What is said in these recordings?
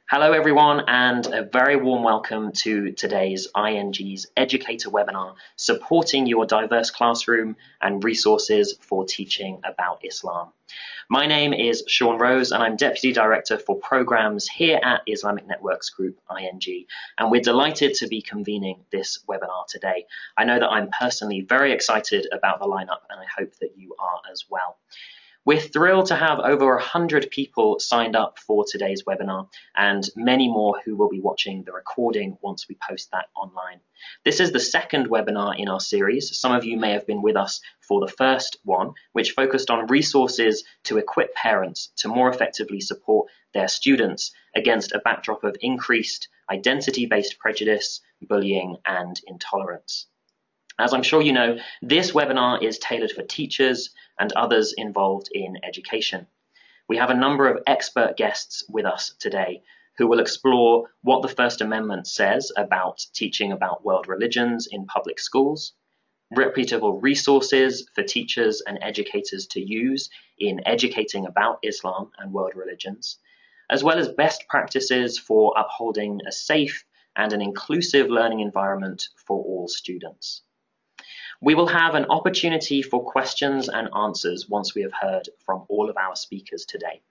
Hello everyone, and a very warm welcome to today's ING's Educator webinar, supporting your diverse classroom and resources for teaching about Islam. My name is Sean Rose and I'm Deputy Director for Programs here at Islamic Networks Group, ING, and we're delighted to be convening this webinar today. I know that I'm personally very excited about the lineup and I hope that you are as well. We're thrilled to have over 100 people signed up for today's webinar and many more who will be watching the recording once we post that online. This is the second webinar in our series. Some of you may have been with us for the first one, which focused on resources to equip parents to more effectively support their students against a backdrop of increased identity-based prejudice, bullying, and intolerance. As I'm sure you know, this webinar is tailored for teachers and others involved in education. We have a number of expert guests with us today who will explore what the First Amendment says about teaching about world religions in public schools, reputable resources for teachers and educators to use in educating about Islam and world religions, as well as best practices for upholding a safe and an inclusive learning environment for all students. We will have an opportunity for questions and answers once we have heard from all of our speakers today.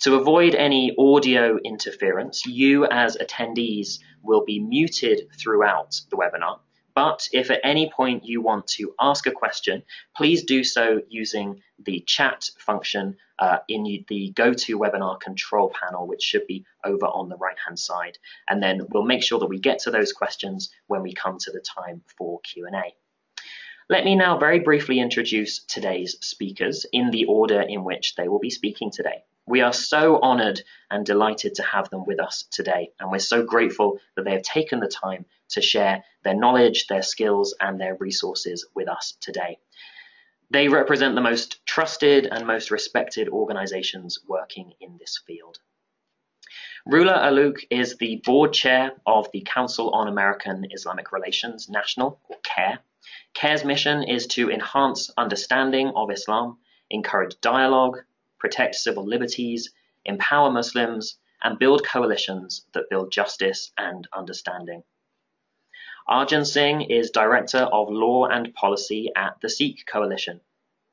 To avoid any audio interference, you as attendees will be muted throughout the webinar, but if at any point you want to ask a question, please do so using the chat function in the GoToWebinar control panel, which should be over on the right-hand side. And then we'll make sure that we get to those questions when we come to the time for Q&A. Let me now very briefly introduce today's speakers in the order in which they will be speaking today. We are so honoured and delighted to have them with us today, and we're so grateful that they have taken the time to share their knowledge, their skills, and their resources with us today. They represent the most trusted and most respected organisations working in this field. Roula Allouch is the board chair of the Council on American-Islamic Relations National, or CARE. CARE's mission is to enhance understanding of Islam, encourage dialogue, protect civil liberties, empower Muslims, and build coalitions that build justice and understanding. Arjun Singh is Director of Law and Policy at the Sikh Coalition.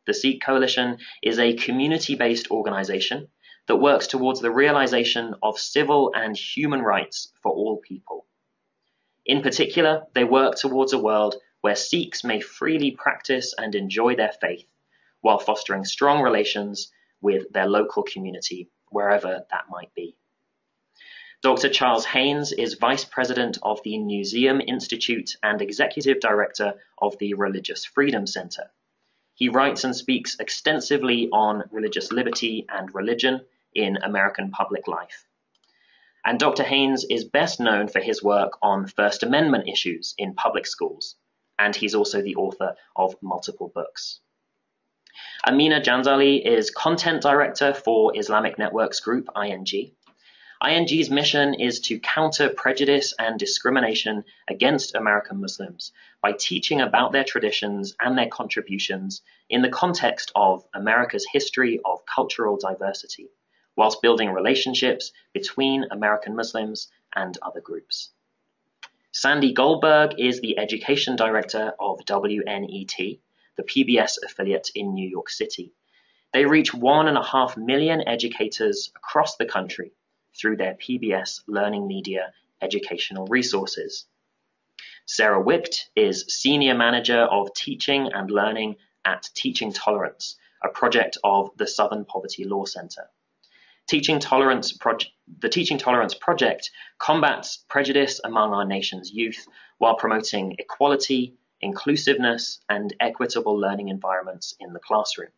The Sikh Coalition is a community-based organisation that works towards the realisation of civil and human rights for all people. In particular, they work towards a world where Sikhs may freely practice and enjoy their faith, while fostering strong relations with their local community, wherever that might be. Dr. Charles Haynes is Vice President of the Newseum Institute and Executive Director of the Religious Freedom Centre. He writes and speaks extensively on religious liberty and religion in American public life. And Dr. Haynes is best known for his work on First Amendment issues in public schools, and he's also the author of multiple books. Ameena Jandali is Content Director for Islamic Networks Group, ING. ING's mission is to counter prejudice and discrimination against American Muslims by teaching about their traditions and their contributions in the context of America's history of cultural diversity, whilst building relationships between American Muslims and other groups. Sandy Goldberg is the Education Director of WNET, the PBS affiliate in New York City. They reach 1.5 million educators across the country through their PBS Learning Media educational resources. Sara Wicht is Senior Manager of Teaching and Learning at Teaching Tolerance, a project of the Southern Poverty Law Center. The Teaching Tolerance Project combats prejudice among our nation's youth while promoting equality, inclusiveness, and equitable learning environments in the classroom.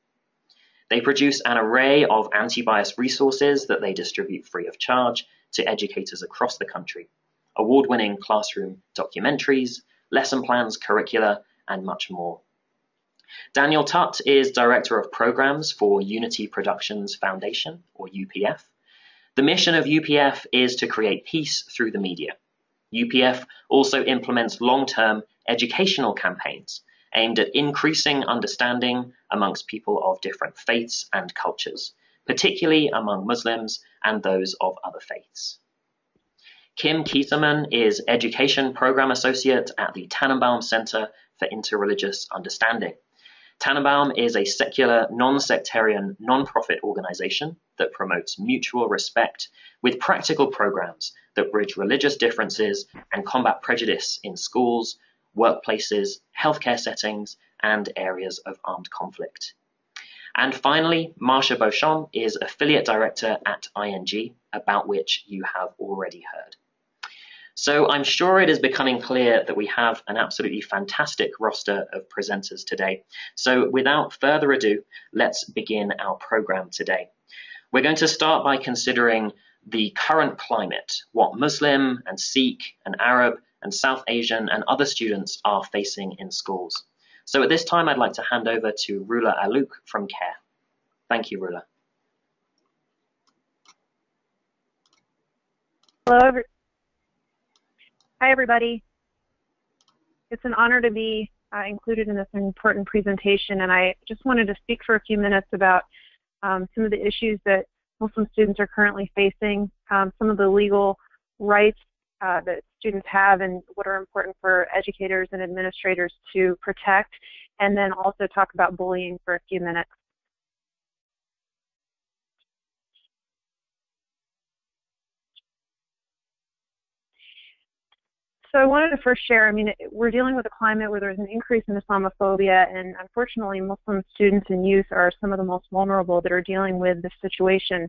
They produce an array of anti-bias resources that they distribute free of charge to educators across the country, award-winning classroom documentaries, lesson plans, curricula, and much more. Daniel Tutt is Director of Programs for Unity Productions Foundation, or UPF. The mission of UPF is to create peace through the media. UPF also implements long-term educational campaigns aimed at increasing understanding amongst people of different faiths and cultures, particularly among Muslims and those of other faiths. Kim Keiserman is Education Program Associate at the Tanenbaum Center for Interreligious Understanding. Tanenbaum is a secular, non-sectarian, non-profit organization that promotes mutual respect with practical programs that bridge religious differences and combat prejudice in schools, workplaces, healthcare settings, and areas of armed conflict. And finally, Marcia Beauchamp is Affiliate Director at ING, about which you have already heard. So I'm sure it is becoming clear that we have an absolutely fantastic roster of presenters today. So without further ado, let's begin our program today. We're going to start by considering the current climate, what Muslim and Sikh and Arab and South Asian and other students are facing in schools. So at this time, I'd like to hand over to Roula Allouch from CARE. Thank you, Roula. Hello. Hi, everybody. It's an honor to be included in this important presentation, and I just wanted to speak for a few minutes about some of the issues that Muslim students are currently facing, some of the legal rights that students have and what are important for educators and administrators to protect, and then also talk about bullying for a few minutes. So I wanted to first share, we're dealing with a climate where there's an increase in Islamophobia, and unfortunately Muslim students and youth are some of the most vulnerable that are dealing with this situation.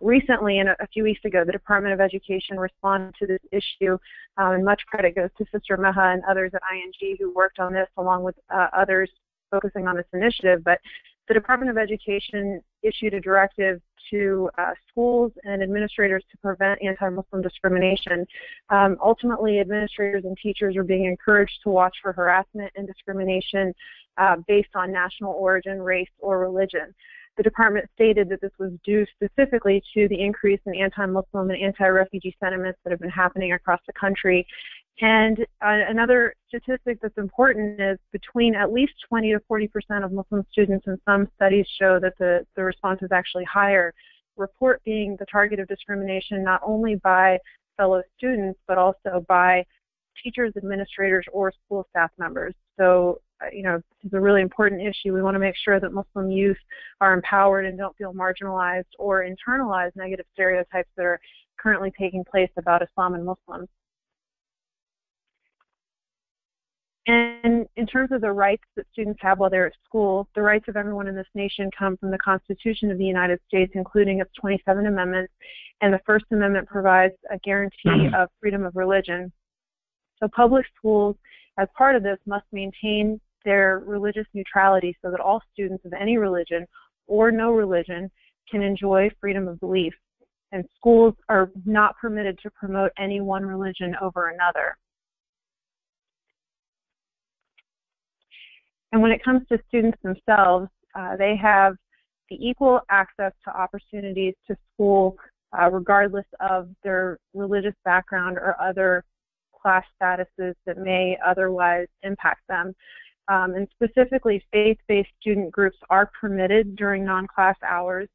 Recently, and a few weeks ago, the Department of Education responded to this issue, and much credit goes to Sister Meha and others at ING who worked on this along with others focusing on this initiative. But the Department of Education issued a directive to schools and administrators to prevent anti-Muslim discrimination. Ultimately, administrators and teachers are being encouraged to watch for harassment and discrimination based on national origin, race, or religion. The department stated that this was due specifically to the increase in anti-Muslim and anti-refugee sentiments that have been happening across the country. And another statistic that's important is between at least 20 to 40% of Muslim students, and some studies show that the response is actually higher, report being the target of discrimination not only by fellow students, but also by teachers, administrators, or school staff members. So, this is a really important issue. We want to make sure that Muslim youth are empowered and don't feel marginalized or internalize negative stereotypes that are currently taking place about Islam and Muslims. And in terms of the rights that students have while they're at school, the rights of everyone in this nation come from the Constitution of the United States, including its 27 amendments, and the First Amendment provides a guarantee of freedom of religion. So public schools, as part of this, must maintain their religious neutrality so that all students of any religion or no religion can enjoy freedom of belief. And schools are not permitted to promote any one religion over another. And when it comes to students themselves, they have the equal access to opportunities to school regardless of their religious background or other class statuses that may otherwise impact them. And specifically, faith-based student groups are permitted during non-class hours.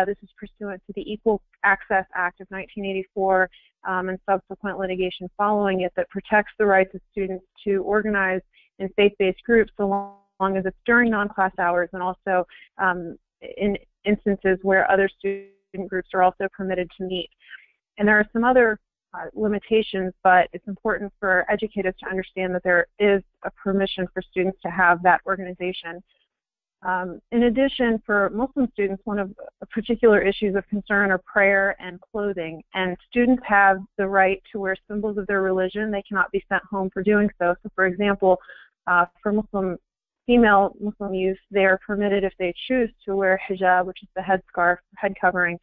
This is pursuant to the Equal Access Act of 1984 and subsequent litigation following it that protects the rights of students to organize in faith-based groups so long as it's during non-class hours, and also in instances where other student groups are also permitted to meet. And there are some other limitations, but it's important for educators to understand that there is a permission for students to have that organization. In addition, for Muslim students, one of the particular issues of concern are prayer and clothing, and students have the right to wear symbols of their religion. They cannot be sent home for doing so. So, for example, for female Muslim youth, they are permitted, if they choose, to wear hijab, which is the headscarf, head covering.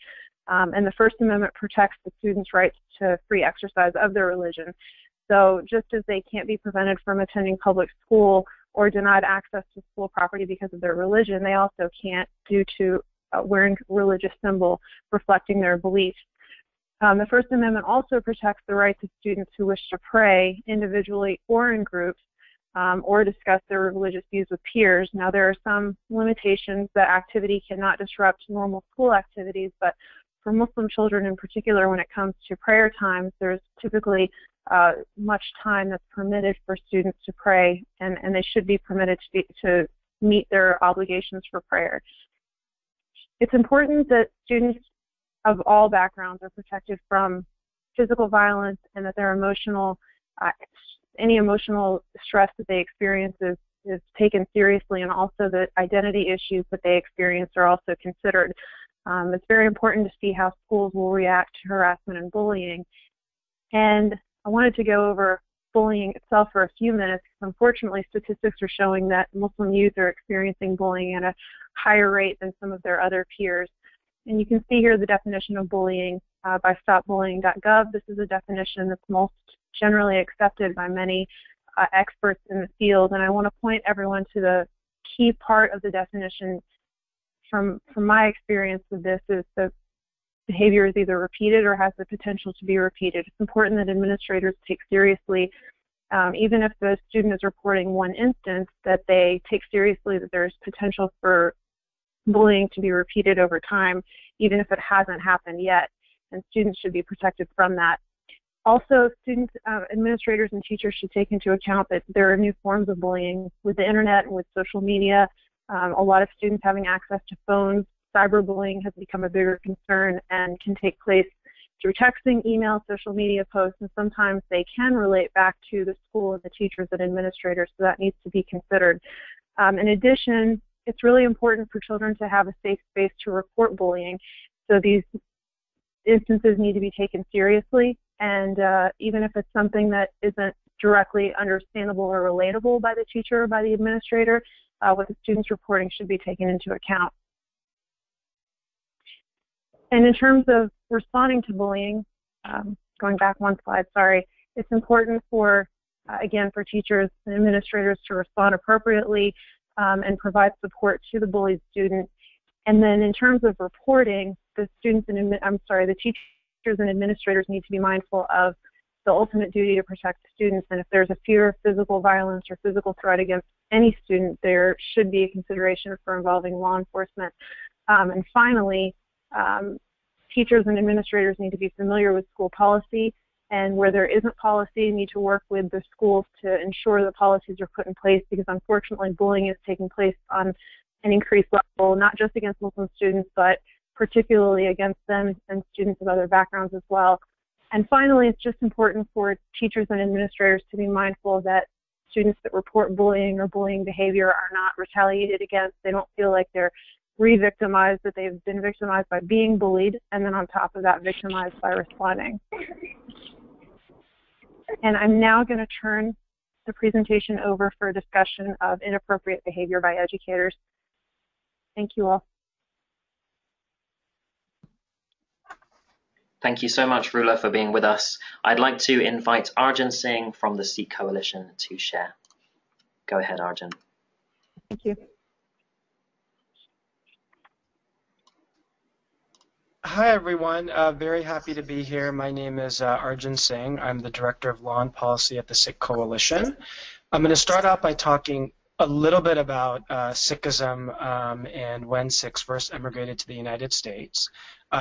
And the First Amendment protects the students' rights to free exercise of their religion. So just as they can't be prevented from attending public school or denied access to school property because of their religion, they also can't due to wearing religious symbol reflecting their beliefs. The First Amendment also protects the rights of students who wish to pray individually or in groups or discuss their religious views with peers. Now, there are some limitations that activity cannot disrupt normal school activities, but for Muslim children in particular, when it comes to prayer times, there's typically much time that's permitted for students to pray, and they should be permitted to meet their obligations for prayer. It's important that students of all backgrounds are protected from physical violence, and that their any emotional stress that they experience is taken seriously, and also that identity issues that they experience are also considered. It's very important to see how schools will react to harassment and bullying. And I wanted to go over bullying itself for a few minutes, because unfortunately statistics are showing that Muslim youth are experiencing bullying at a higher rate than some of their other peers. And you can see here the definition of bullying by stopbullying.gov. This is a definition that's most generally accepted by many experts in the field, and I want to point everyone to the key part of the definition from my experience with this is the behavior is either repeated or has the potential to be repeated. It's important that administrators take seriously, even if the student is reporting one instance, that they take seriously that there's potential for bullying to be repeated over time, even if it hasn't happened yet, and students should be protected from that. Also, students, administrators, and teachers should take into account that there are new forms of bullying with the internet and with social media. A lot of students having access to phones. Cyberbullying has become a bigger concern and can take place through texting, email, social media posts, and sometimes they can relate back to the school and the teachers and administrators, so that needs to be considered. In addition, it's really important for children to have a safe space to report bullying, so these instances need to be taken seriously, and even if it's something that isn't directly understandable or relatable by the teacher or by the administrator, what the student's reporting should be taken into account. And in terms of responding to bullying, going back one slide, sorry, it's important for, again, for teachers and administrators to respond appropriately and provide support to the bullied student. And then in terms of reporting, the teachers and administrators need to be mindful of the ultimate duty to protect the students. And if there's a fear of physical violence or physical threat against any student, there should be a consideration for involving law enforcement. And finally, teachers and administrators need to be familiar with school policy, and where there isn't policy, need to work with the schools to ensure that policies are put in place, because unfortunately bullying is taking place on an increased level, not just against Muslim students, but particularly against them and students of other backgrounds as well. And finally, it's just important for teachers and administrators to be mindful that students that report bullying or bullying behavior are not retaliated against. They don't feel like they're re-victimized, that they've been victimized by being bullied, and then on top of that, victimized by responding. And I'm now going to turn the presentation over for a discussion of inappropriate behavior by educators. Thank you all. Thank you so much, Roula, for being with us. I'd like to invite Arjun Singh from the Sikh Coalition to share. Go ahead, Arjun. Thank you. Hi, everyone. Very happy to be here. My name is Arjun Singh. I'm the Director of Law and Policy at the Sikh Coalition. I'm going to start out by talking a little bit about Sikhism and when Sikhs first emigrated to the United States.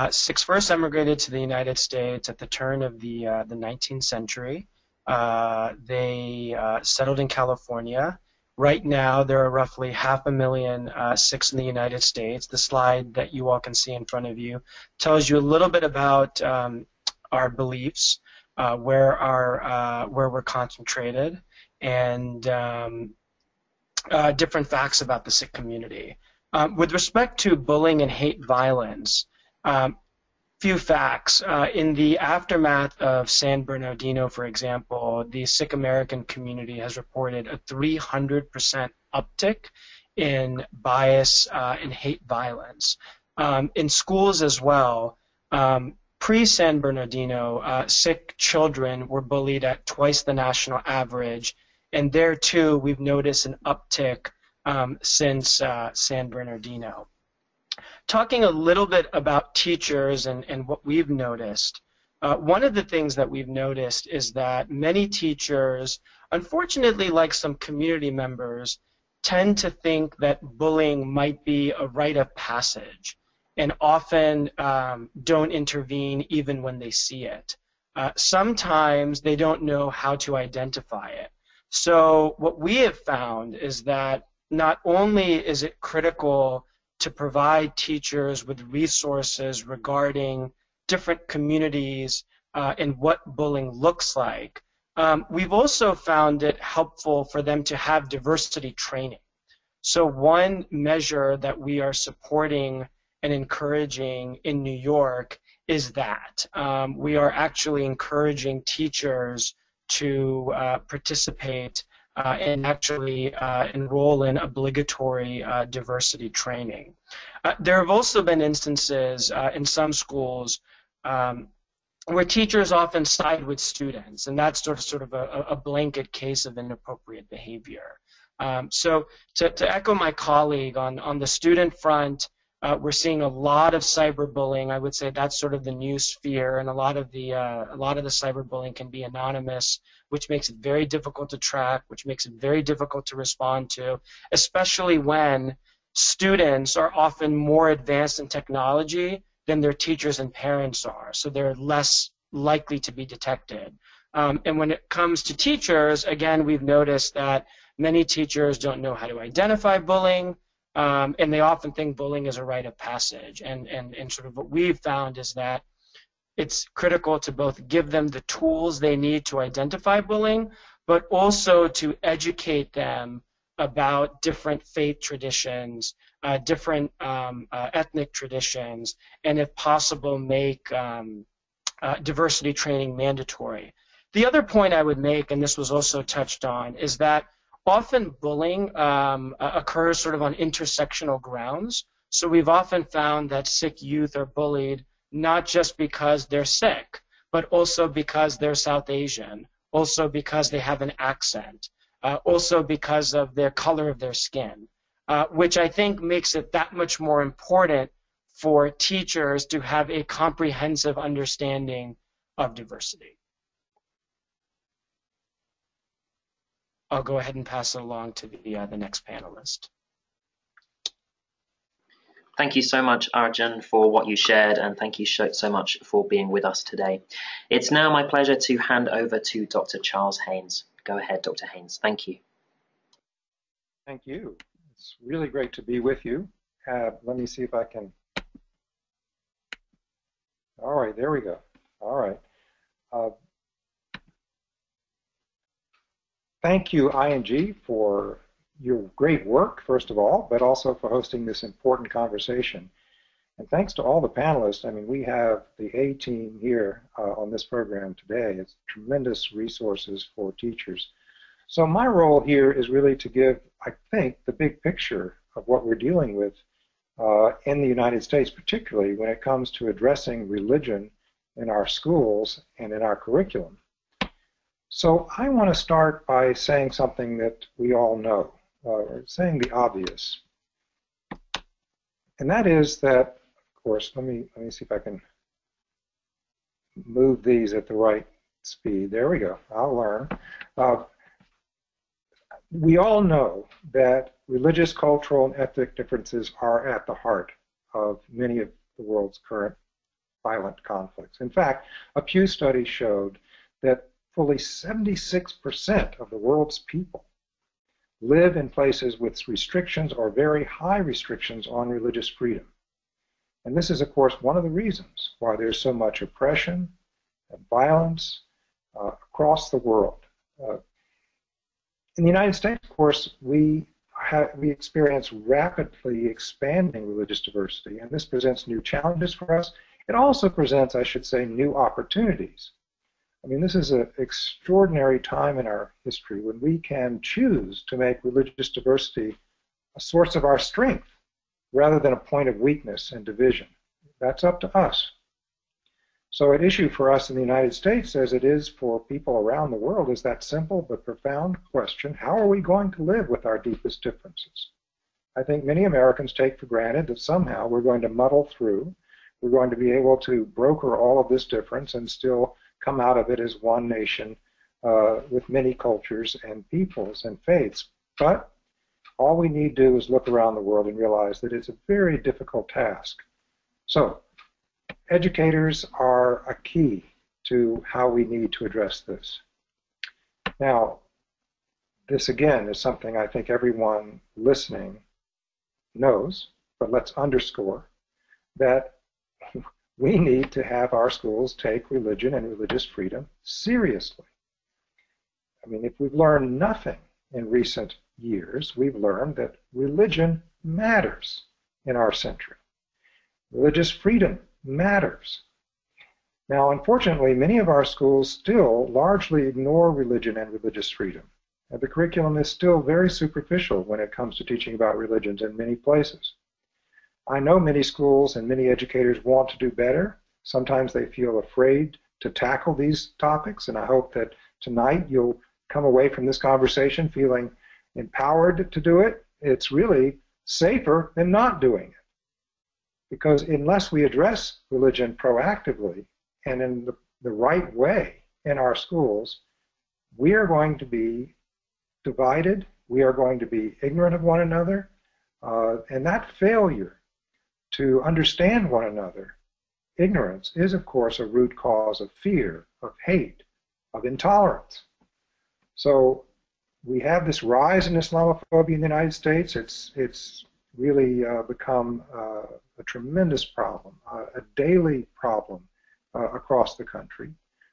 Sikhs first emigrated to the United States at the turn of the 19th century. They settled in California. Right now, there are roughly 500,000 Sikhs in the United States. The slide that you all can see in front of you tells you a little bit about our beliefs, where we're concentrated, and different facts about the Sikh community. With respect to bullying and hate violence, few facts. In the aftermath of San Bernardino, for example, the Sikh American community has reported a 300% uptick in bias and hate violence. In schools as well, pre-San Bernardino, Sikh children were bullied at twice the national average, and there too we've noticed an uptick since San Bernardino. Talking a little bit about teachers and what we've noticed, one of the things that we've noticed is that many teachers, unfortunately like some community members, tend to think that bullying might be a rite of passage. and often don't intervene even when they see it. Sometimes they don't know how to identify it. So what we have found is that not only is it critical to provide teachers with resources regarding different communities and what bullying looks like, we've also found it helpful for them to have diversity training. So one measure that we are supporting and encouraging in New York is that. We are actually encouraging teachers to participate and actually enroll in obligatory diversity training. There have also been instances in some schools where teachers often side with students, and that's sort of a blanket case of inappropriate behavior. So to echo my colleague on the student front, we're seeing a lot of cyberbullying. I would say that's sort of the new sphere, and a lot of the cyberbullying can be anonymous, which makes it very difficult to track, which makes it very difficult to respond to, especially when students are often more advanced in technology than their teachers and parents are, so they're less likely to be detected. And when it comes to teachers, again, we've noticed that many teachers don't know how to identify bullying, and they often think bullying is a rite of passage. And sort of what we've found is that it's critical to both give them the tools they need to identify bullying, but also to educate them about different faith traditions, different ethnic traditions, and if possible, make diversity training mandatory. The other point I would make, and this was also touched on, is that often bullying occurs sort of on intersectional grounds. So we've often found that Sikh youth are bullied not just because they're Sikh, but also because they're South Asian, also because they have an accent, also because of their color of their skin, which I think makes it that much more important for teachers to have a comprehensive understanding of diversity. I'll go ahead and pass it along to the next panelist. Thank you so much, Arjun, for what you shared, and thank you so much for being with us today. It's now my pleasure to hand over to Dr. Charles Haynes. Go ahead, Dr. Haynes. Thank you. Thank you. It's really great to be with you. Let me see if I can. All right, there we go. All right. Thank you, ING, for your great work, first of all, but also for hosting this important conversation. And thanks to all the panelists. I mean, we have the A team here on this program today. It's tremendous resources for teachers. So my role here is really to give, I think, the big picture of what we're dealing with in the United States, particularly when it comes to addressing religion in our schools and in our curriculum. So I want to start by saying something that we all know, or saying the obvious. And that is that, of course, let me see if I can move these at the right speed. There we go. I'll learn. We all know that religious, cultural, and ethnic differences are at the heart of many of the world's current violent conflicts. In fact, a Pew study showed that fully 76% of the world's people live in places with restrictions or very high restrictions on religious freedom. And this is, of course, one of the reasons why there's so much oppression and violence across the world. In the United States, of course, we experience rapidly expanding religious diversity, and this presents new challenges for us. It also presents, I should say, new opportunities. I mean, this is an extraordinary time in our history when we can choose to make religious diversity a source of our strength rather than a point of weakness and division. That's up to us. So an issue for us in the United States, as it is for people around the world, is that simple but profound question: how are we going to live with our deepest differences? I think many Americans take for granted that somehow we're going to muddle through, we're going to be able to broker all of this difference and still come out of it as one nation with many cultures and peoples and faiths. But all we need to do is look around the world and realize that it's a very difficult task So educators are a key to how we need to address this. Now, this again is something I think everyone listening knows, but let's underscore that we need to have our schools take religion and religious freedom seriously. I mean, if we've learned nothing in recent years, we've learned that religion matters in our century. Religious freedom matters. Now, unfortunately, many of our schools still largely ignore religion and religious freedom. And the curriculum is still very superficial when it comes to teaching about religions in many places. I know many schools and many educators want to do better. Sometimes they feel afraid to tackle these topics, and I hope that tonight you'll come away from this conversation feeling empowered to do it. It's really safer than not doing it. Because unless we address religion proactively and in the right way in our schools, we are going to be divided, we are going to be ignorant of one another, and that failure to understand one another, ignorance, is of course a root cause of fear, of hate, of intolerance. So we have this rise in Islamophobia in the United States. It's really become a tremendous problem, a daily problem across the country.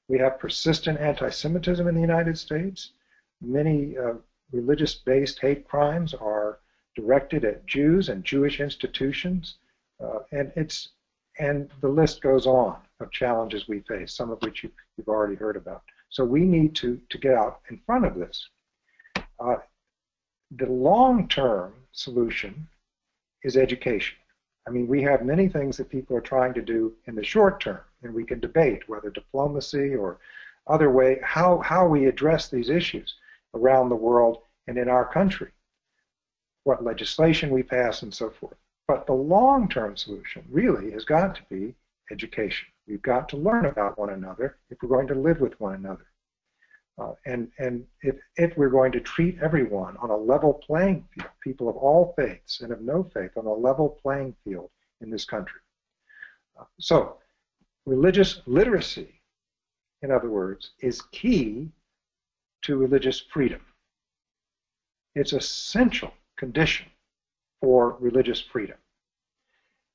We have persistent anti-Semitism in the United States. Many religious-based hate crimes are directed at Jews and Jewish institutions, and the list goes on of challenges we face, some of which you've already heard about. So we need to get out in front of this. The long-term solution is education. I mean, we have many things that people are trying to do in the short term, and we can debate whether diplomacy or other way, how we address these issues around the world and in our country, what legislation we pass and so forth. But the long-term solution really has got to be education. We've got to learn about one another if we're going to live with one another. And if we're going to treat everyone on a level playing field, people of all faiths and of no faith on a level playing field in this country. So religious literacy, in other words, is key to religious freedom. It's an essential condition for religious freedom.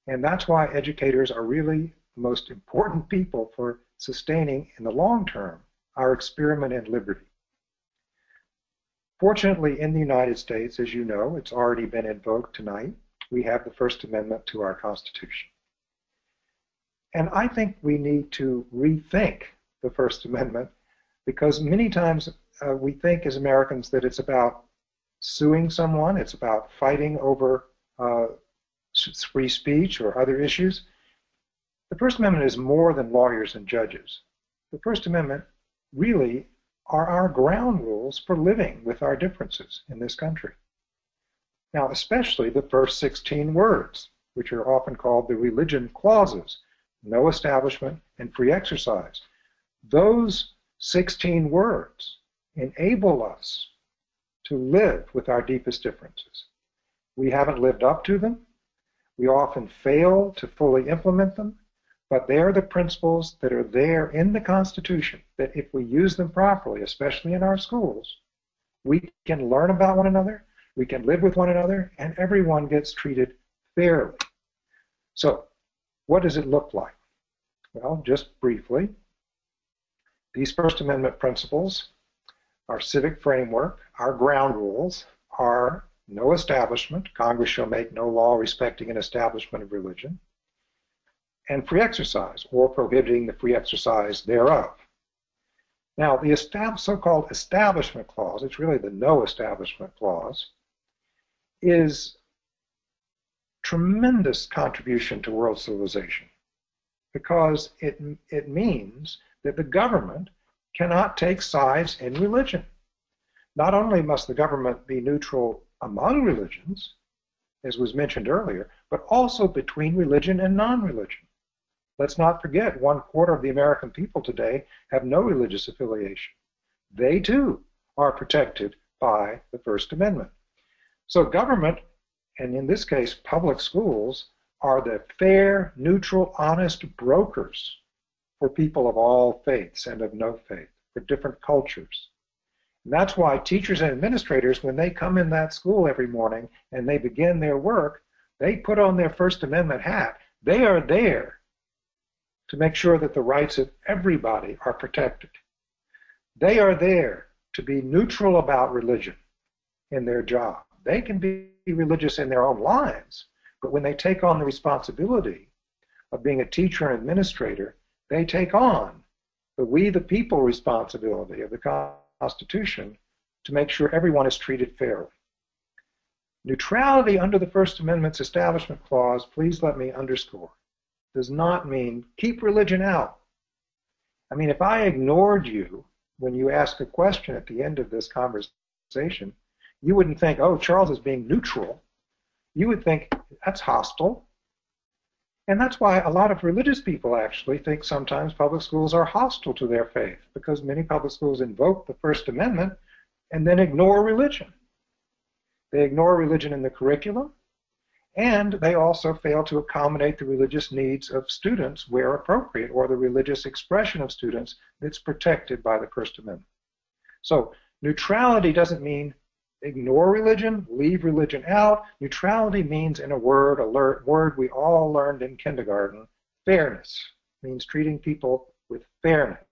And that's why educators are really the most important people for sustaining, in the long term, our experiment in liberty. Fortunately, in the United States, as you know, it's already been invoked tonight. We have the First Amendment to our Constitution. And I think we need to rethink the First Amendment, because many times we think as Americans that it's about suing someone, it's about fighting over free speech or other issues. The First Amendment is more than lawyers and judges. The First Amendment really are our ground rules for living with our differences in this country. Now, especially the first 16 words, which are often called the religion clauses, no establishment and free exercise. Those 16 words enable us to live with our deepest differences. We haven't lived up to them. We often fail to fully implement them, but they are the principles that are there in the Constitution that if we use them properly, especially in our schools, we can learn about one another, we can live with one another, and everyone gets treated fairly. So, what does it look like? Well, just briefly, these First Amendment principles, our civic framework, our ground rules are no establishment, Congress shall make no law respecting an establishment of religion, and free exercise, or prohibiting the free exercise thereof. Now, the so-called establishment clause, it's really the no establishment clause, is tremendous contribution to world civilization, because it means that the government cannot take sides in religion. Not only must the government be neutral among religions, as was mentioned earlier, but also between religion and non-religion. Let's not forget, 1/4 of the American people today have no religious affiliation. They too are protected by the First Amendment. So government, and in this case public schools, are the fair, neutral, honest brokers for people of all faiths and of no faith, for different cultures. And that's why teachers and administrators, when they come in that school every morning and they begin their work, they put on their First Amendment hat. They are there to make sure that the rights of everybody are protected. They are there to be neutral about religion in their job. They can be religious in their own lives, but when they take on the responsibility of being a teacher and administrator, they take on the we the people responsibility of the Constitution to make sure everyone is treated fairly. Neutrality under the First Amendment's Establishment Clause, please let me underscore, does not mean keep religion out. I mean, if I ignored you when you ask a question at the end of this conversation, you wouldn't think, oh, Charles is being neutral. You would think, that's hostile. And that's why a lot of religious people actually think sometimes public schools are hostile to their faith, because many public schools invoke the First Amendment and then ignore religion. They ignore religion in the curriculum, and they also fail to accommodate the religious needs of students where appropriate, or the religious expression of students that's protected by the First Amendment. So neutrality doesn't mean ignore religion, leave religion out. Neutrality means, in a word, word we all learned in kindergarten, fairness. It means treating people with fairness,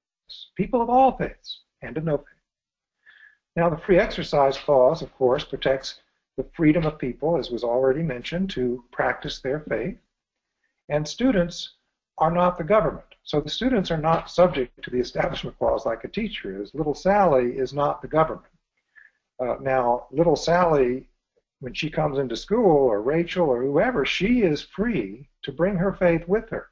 people of all faiths and of no faith. Now, the Free Exercise Clause, of course, protects the freedom of people, as was already mentioned, to practice their faith. And students are not the government. So the students are not subject to the Establishment Clause like a teacher is. Little Sally is not the government. Now, little Sally, when she comes into school, or Rachel, or whoever, she is free to bring her faith with her.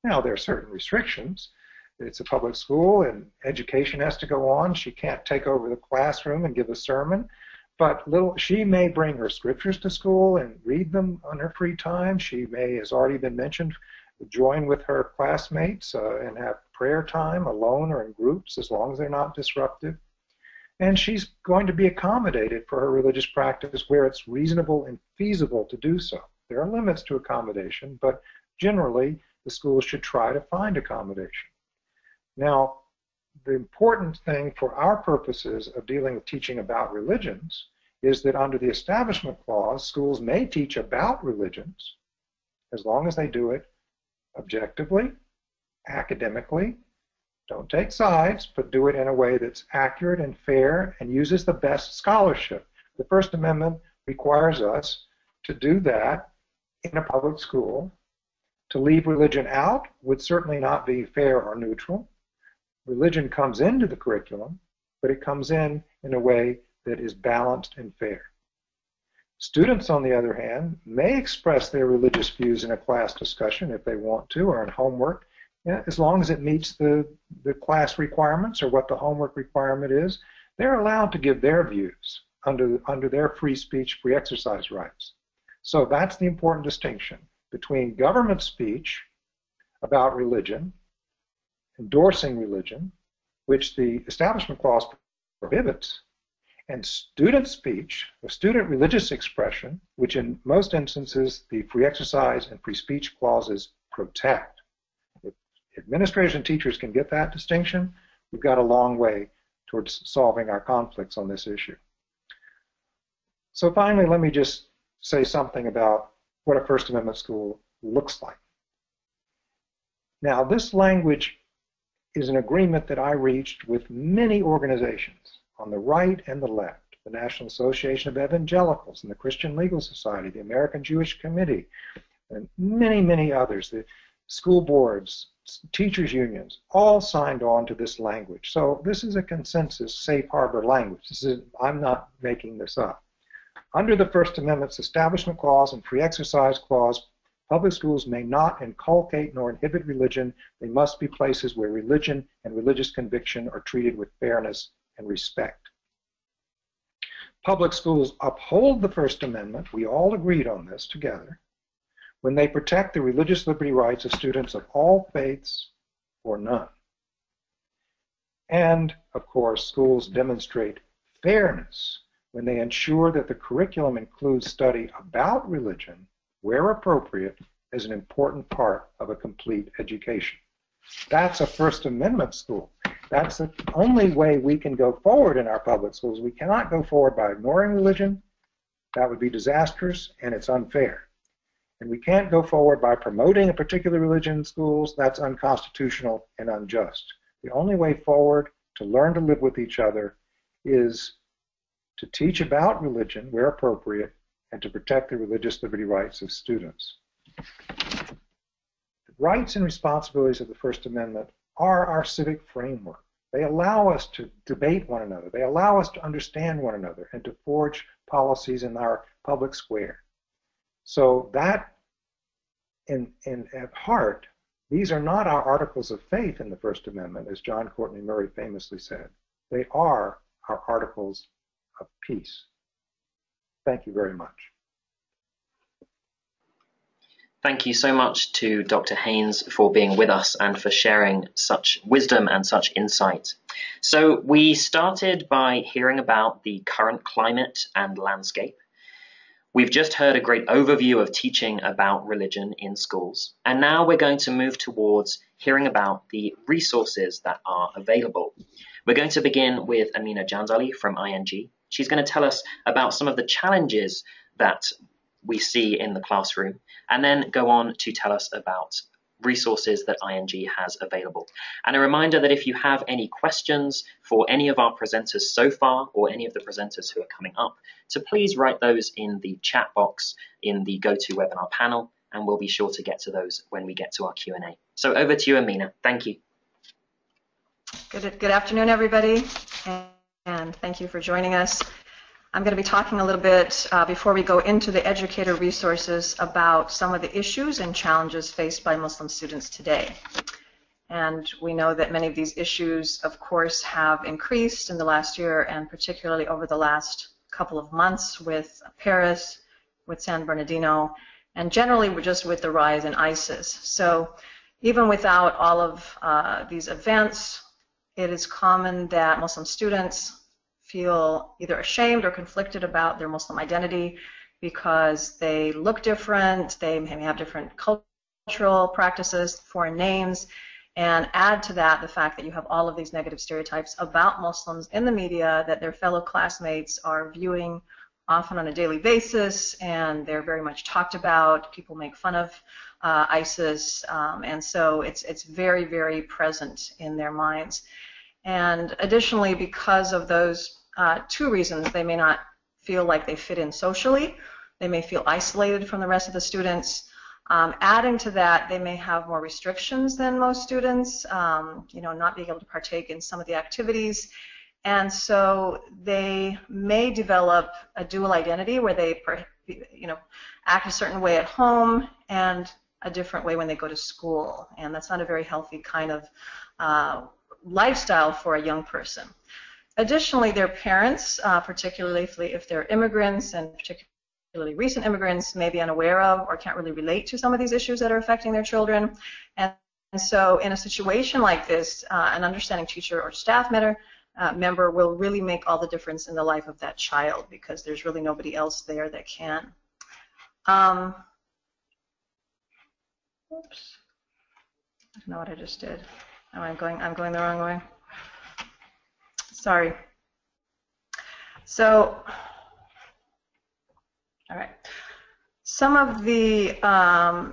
Now, there are certain restrictions. It's a public school, and education has to go on. She can't take over the classroom and give a sermon. But she may bring her scriptures to school and read them on her free time. She may, as already been mentioned, join with her classmates and have prayer time alone or in groups, as long as they're not disruptive. And she's going to be accommodated for her religious practice where it's reasonable and feasible to do so. There are limits to accommodation, but generally the schools should try to find accommodation. Now, the important thing for our purposes of dealing with teaching about religions is that under the Establishment Clause, schools may teach about religions as long as they do it objectively, academically. Don't take sides, but do it in a way that's accurate and fair and uses the best scholarship. The First Amendment requires us to do that in a public school. To leave religion out would certainly not be fair or neutral. Religion comes into the curriculum, but it comes in a way that is balanced and fair. Students, on the other hand, may express their religious views in a class discussion if they want to, or in homework, as long as it meets the class requirements or what the homework requirement is. They're allowed to give their views under their free speech, free exercise rights. So that's the important distinction between government speech about religion, endorsing religion, which the Establishment Clause prohibits, and student speech, or student religious expression, which in most instances the free exercise and free speech clauses protect. If administrators and teachers can get that distinction, we've got a long way towards solving our conflicts on this issue. So finally, let me just say something about what a First Amendment school looks like. Now, this language is an agreement that I reached with many organizations on the right and the left, the National Association of Evangelicals and the Christian Legal Society, the American Jewish Committee, and many, many others, the school boards, teachers' unions, all signed on to this language. So this is a consensus safe harbor language. I'm not making this up. Under the First Amendment's Establishment Clause and Free Exercise Clause, public schools may not inculcate nor inhibit religion. They must be places where religion and religious conviction are treated with fairness and respect. Public schools uphold the First Amendment, we all agreed on this together, when they protect the religious liberty rights of students of all faiths or none. And, of course, schools demonstrate fairness when they ensure that the curriculum includes study about religion, where appropriate, as an important part of a complete education. That's a First Amendment school. That's the only way we can go forward in our public schools. We cannot go forward by ignoring religion. That would be disastrous, and it's unfair. And we can't go forward by promoting a particular religion in schools. That's unconstitutional and unjust. The only way forward to learn to live with each other is to teach about religion where appropriate and to protect the religious liberty rights of students. The rights and responsibilities of the First Amendment are our civic framework. They allow us to debate one another. They allow us to understand one another and to forge policies in our public square. So that, at heart, these are not our articles of faith in the First Amendment, as John Courtney Murray famously said. They are our articles of peace. Thank you very much. Thank you so much to Dr. Haynes for being with us and for sharing such wisdom and such insight. So we started by hearing about the current climate and landscape. We've just heard a great overview of teaching about religion in schools. And now we're going to move towards hearing about the resources that are available. We're going to begin with Ameena Jandali from ING. She's going to tell us about some of the challenges that we see in the classroom, and then go on to tell us about resources that ING has available. And a reminder that if you have any questions for any of our presenters so far, or any of the presenters who are coming up, to please write those in the chat box in the GoToWebinar panel, and we'll be sure to get to those when we get to our Q&A. So over to you, Ameena. Thank you. Good afternoon, everybody, and thank you for joining us. I'm going to be talking a little bit before we go into the educator resources about some of the issues and challenges faced by Muslim students today. And we know that many of these issues, of course, have increased in the last year, and particularly over the last couple of months with Paris, with San Bernardino, and generally just with the rise in ISIS. So even without all of these events, it is common that Muslim students feel either ashamed or conflicted about their Muslim identity because they look different, they may have different cultural practices, foreign names, and add to that the fact that you have all of these negative stereotypes about Muslims in the media that their fellow classmates are viewing often on a daily basis, and they're very much talked about. People make fun of ISIS, and so it's very, very present in their minds. And additionally, because of those two reasons, they may not feel like they fit in socially. They may feel isolated from the rest of the students. Adding to that, they may have more restrictions than most students, not being able to partake in some of the activities. And so they may develop a dual identity where they, act a certain way at home and a different way when they go to school. And that's not a very healthy kind of lifestyle for a young person. Additionally, their parents, particularly if they're immigrants and particularly recent immigrants, may be unaware of or can't really relate to some of these issues that are affecting their children. And so in a situation like this, an understanding teacher or staff member will really make all the difference in the life of that child, because there's really nobody else there that can. Oops. I don't know what I just did. Oh, I'm going the wrong way. Sorry. So, all right. Some of the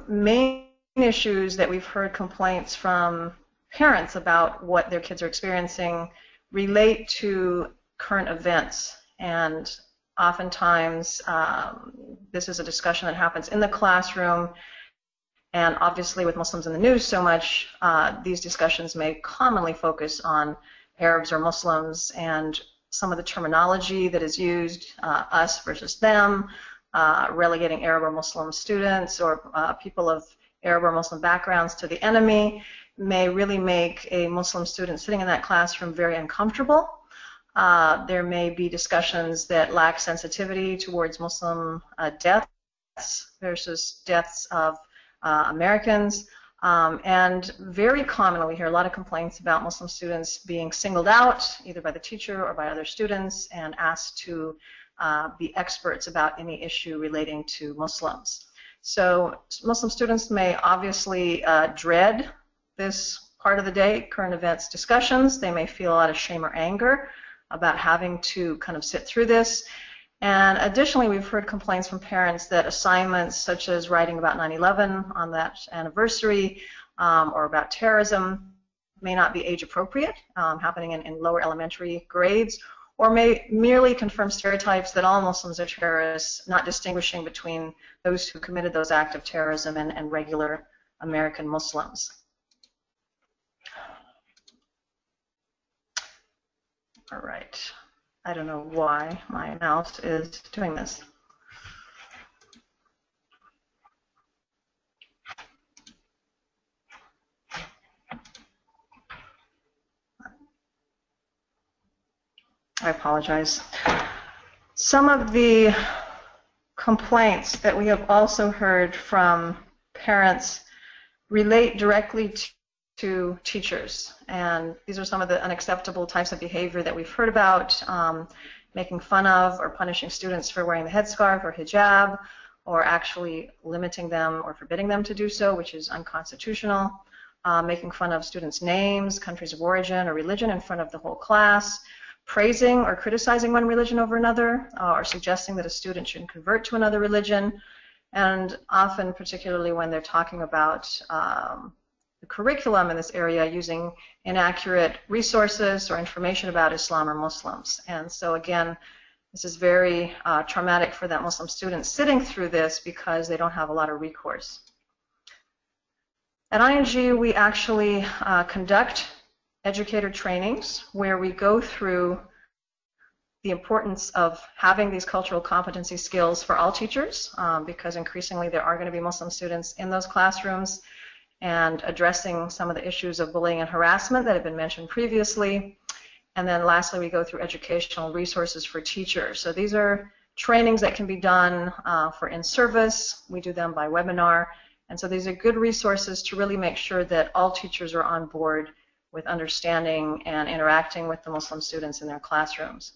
main issues that we've heard complaints from parents about what their kids are experiencing relate to current events, and oftentimes this is a discussion that happens in the classroom. And obviously, with Muslims in the news so much, these discussions may commonly focus on Arabs or Muslims and some of the terminology that is used, us versus them, relegating Arab or Muslim students or people of Arab or Muslim backgrounds to the enemy may really make a Muslim student sitting in that classroom very uncomfortable. There may be discussions that lack sensitivity towards Muslim deaths versus deaths of Americans, and very commonly we hear a lot of complaints about Muslim students being singled out either by the teacher or by other students and asked to be experts about any issue relating to Muslims. So Muslim students may obviously dread this part of the day, current events discussions. They may feel a lot of shame or anger about having to kind of sit through this. And additionally, we've heard complaints from parents that assignments such as writing about 9/11 on that anniversary or about terrorism may not be age appropriate, happening in lower elementary grades, or may merely confirm stereotypes that all Muslims are terrorists, not distinguishing between those who committed those acts of terrorism and regular American Muslims. All right. I don't know why my mouse is doing this. I apologize. Some of the complaints that we have also heard from parents relate directly to teachers, and these are some of the unacceptable types of behavior that we've heard about, making fun of or punishing students for wearing the headscarf or hijab, or actually limiting them or forbidding them to do so, which is unconstitutional, making fun of students' names, countries of origin, or religion in front of the whole class, praising or criticizing one religion over another, or suggesting that a student shouldn't convert to another religion, and often, particularly when they're talking about the curriculum in this area, using inaccurate resources or information about Islam or Muslims. And so again, this is very traumatic for that Muslim student sitting through this because they don't have a lot of recourse. At ING, we actually conduct educator trainings where we go through the importance of having these cultural competency skills for all teachers, because increasingly there are going to be Muslim students in those classrooms, and addressing some of the issues of bullying and harassment that have been mentioned previously. And then lastly, we go through educational resources for teachers. So these are trainings that can be done for in-service. We do them by webinar. And so these are good resources to really make sure that all teachers are on board with understanding and interacting with the Muslim students in their classrooms.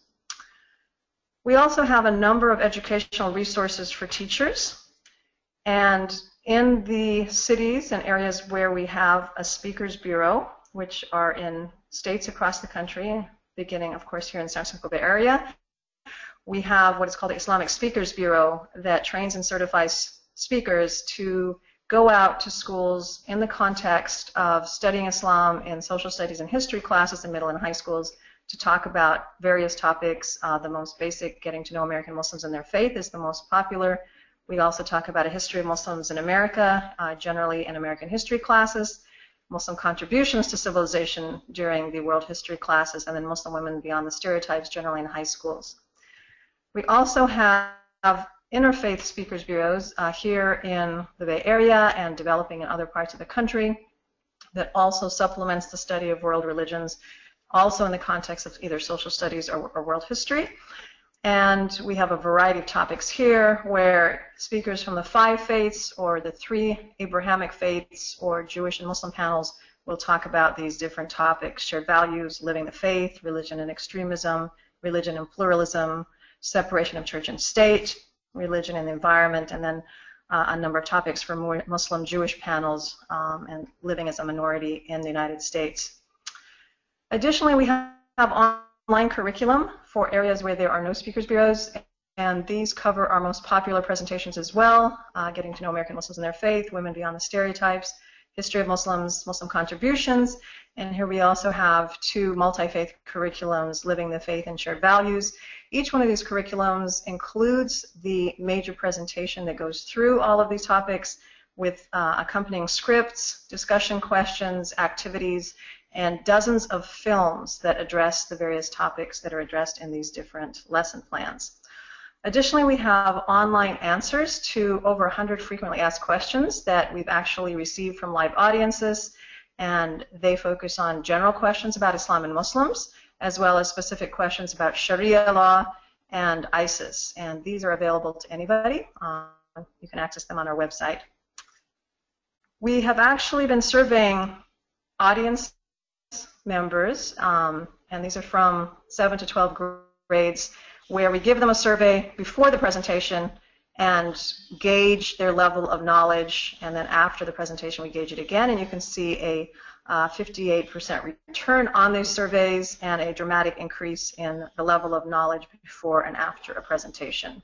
We also have a number of educational resources for teachers. And in the cities and areas where we have a speakers bureau, which are in states across the country, beginning, of course, here in San Francisco Bay Area, we have what is called the Islamic Speakers Bureau that trains and certifies speakers to go out to schools in the context of studying Islam in social studies and history classes in middle and high schools to talk about various topics. The most basic, getting to know American Muslims and their faith, is the most popular. We also talk about a history of Muslims in America, generally in American history classes, Muslim contributions to civilization during the world history classes, and then Muslim women beyond the stereotypes, generally in high schools. We also have interfaith speakers bureaus here in the Bay Area and developing in other parts of the country that also supplements the study of world religions, also in the context of either social studies or world history. And we have a variety of topics here where speakers from the 5 faiths or the 3 Abrahamic faiths or Jewish and Muslim panels will talk about these different topics: shared values, living the faith, religion and extremism, religion and pluralism, separation of church and state, religion and the environment, and then a number of topics for more Muslim Jewish panels and living as a minority in the United States. Additionally, we have online curriculum for areas where there are no speakers bureaus, and these cover our most popular presentations as well: getting to know American Muslims and their faith, women beyond the stereotypes, history of Muslims, Muslim contributions, and here we also have 2 multi-faith curriculums, living the faith and shared values. Each one of these curriculums includes the major presentation that goes through all of these topics with accompanying scripts, discussion questions, activities, and dozens of films that address the various topics that are addressed in these different lesson plans. Additionally, we have online answers to over 100 frequently asked questions that we've actually received from live audiences, and they focus on general questions about Islam and Muslims, as well as specific questions about Sharia law and ISIS. And these are available to anybody. You can access them on our website. We have actually been surveying audience members, and these are from 7 to 12 grades, where we give them a survey before the presentation and gauge their level of knowledge, and then after the presentation we gauge it again, and you can see a 58% return on these surveys and a dramatic increase in the level of knowledge before and after a presentation.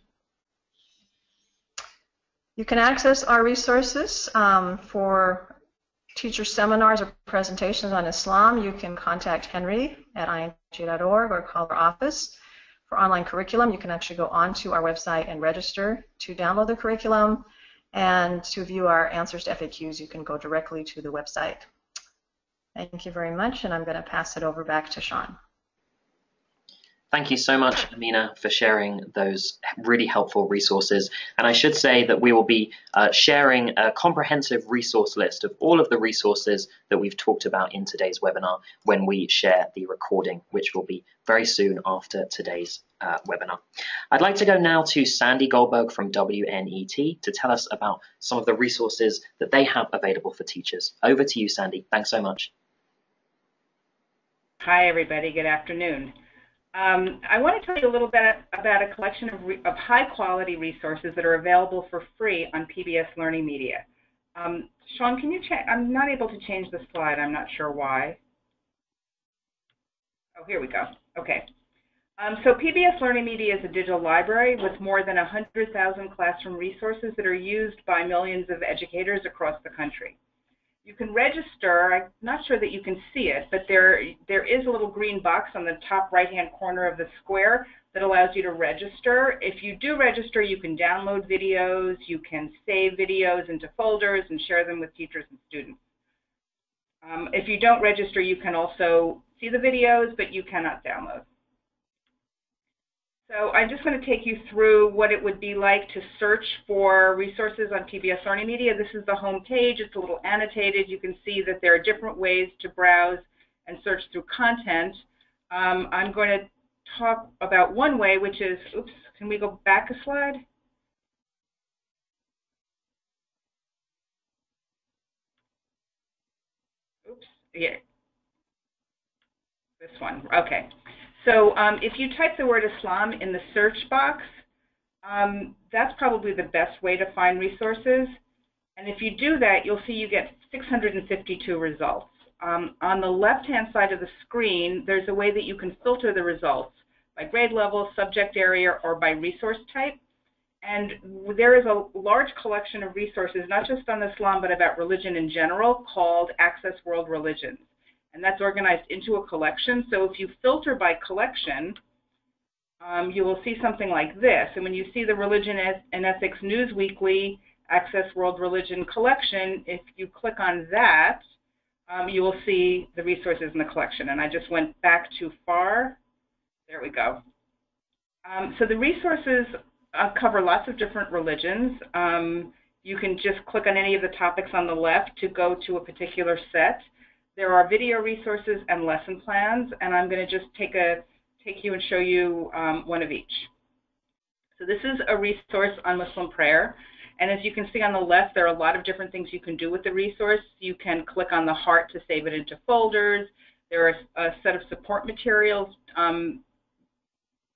You can access our resources for teacher seminars or presentations on Islam. You can contact Henry at ing.org or call our office. For online curriculum, you can actually go onto our website and register to download the curriculum. And to view our answers to FAQs, you can go directly to the website. Thank you very much, and I'm going to pass it over back to Sean. Thank you so much, Ameena, for sharing those really helpful resources. And I should say that we will be sharing a comprehensive resource list of all of the resources that we've talked about in today's webinar when we share the recording, which will be very soon after today's webinar. I'd like to go now to Sandy Goldberg from WNET to tell us about some of the resources that they have available for teachers. Over to you, Sandy. Thanks so much. Hi, everybody. Good afternoon. I want to tell you a little bit about a collection of high-quality resources that are available for free on PBS Learning Media. Sean, can you check? I'm not able to change the slide. I'm not sure why. Oh, here we go. Okay. So PBS Learning Media is a digital library with more than 100,000 classroom resources that are used by millions of educators across the country. You can register. I'm not sure that you can see it, but there is a little green box on the top right-hand corner of the square that allows you to register. If you do register, you can download videos, you can save videos into folders and share them with teachers and students. If you don't register, you can also see the videos, but you cannot download. So I'm just going to take you through what it would be like to search for resources on PBS Learning Media. This is the home page. It's a little annotated. You can see that there are different ways to browse and search through content. I'm going to talk about one way, which is, oops, can we go back a slide? Oops, yeah. This one, okay. So if you type the word Islam in the search box, that's probably the best way to find resources. And if you do that, you'll see you get 652 results. On the left-hand side of the screen, there's a way that you can filter the results by grade level, subject area, or by resource type. And there is a large collection of resources, not just on Islam, but about religion in general, called Access World Religions. And that's organized into a collection. So if you filter by collection, you will see something like this. And when you see the Religion and Ethics News Weekly Access World Religion collection, if you click on that, you will see the resources in the collection. And I just went back too far. There we go. So the resources cover lots of different religions. You can just click on any of the topics on the left to go to a particular set. There are video resources and lesson plans, and I'm going to just take you and show you one of each. So this is a resource on Muslim prayer, and as you can see on the left, there are a lot of different things you can do with the resource. You can click on the heart to save it into folders. There are a set of support materials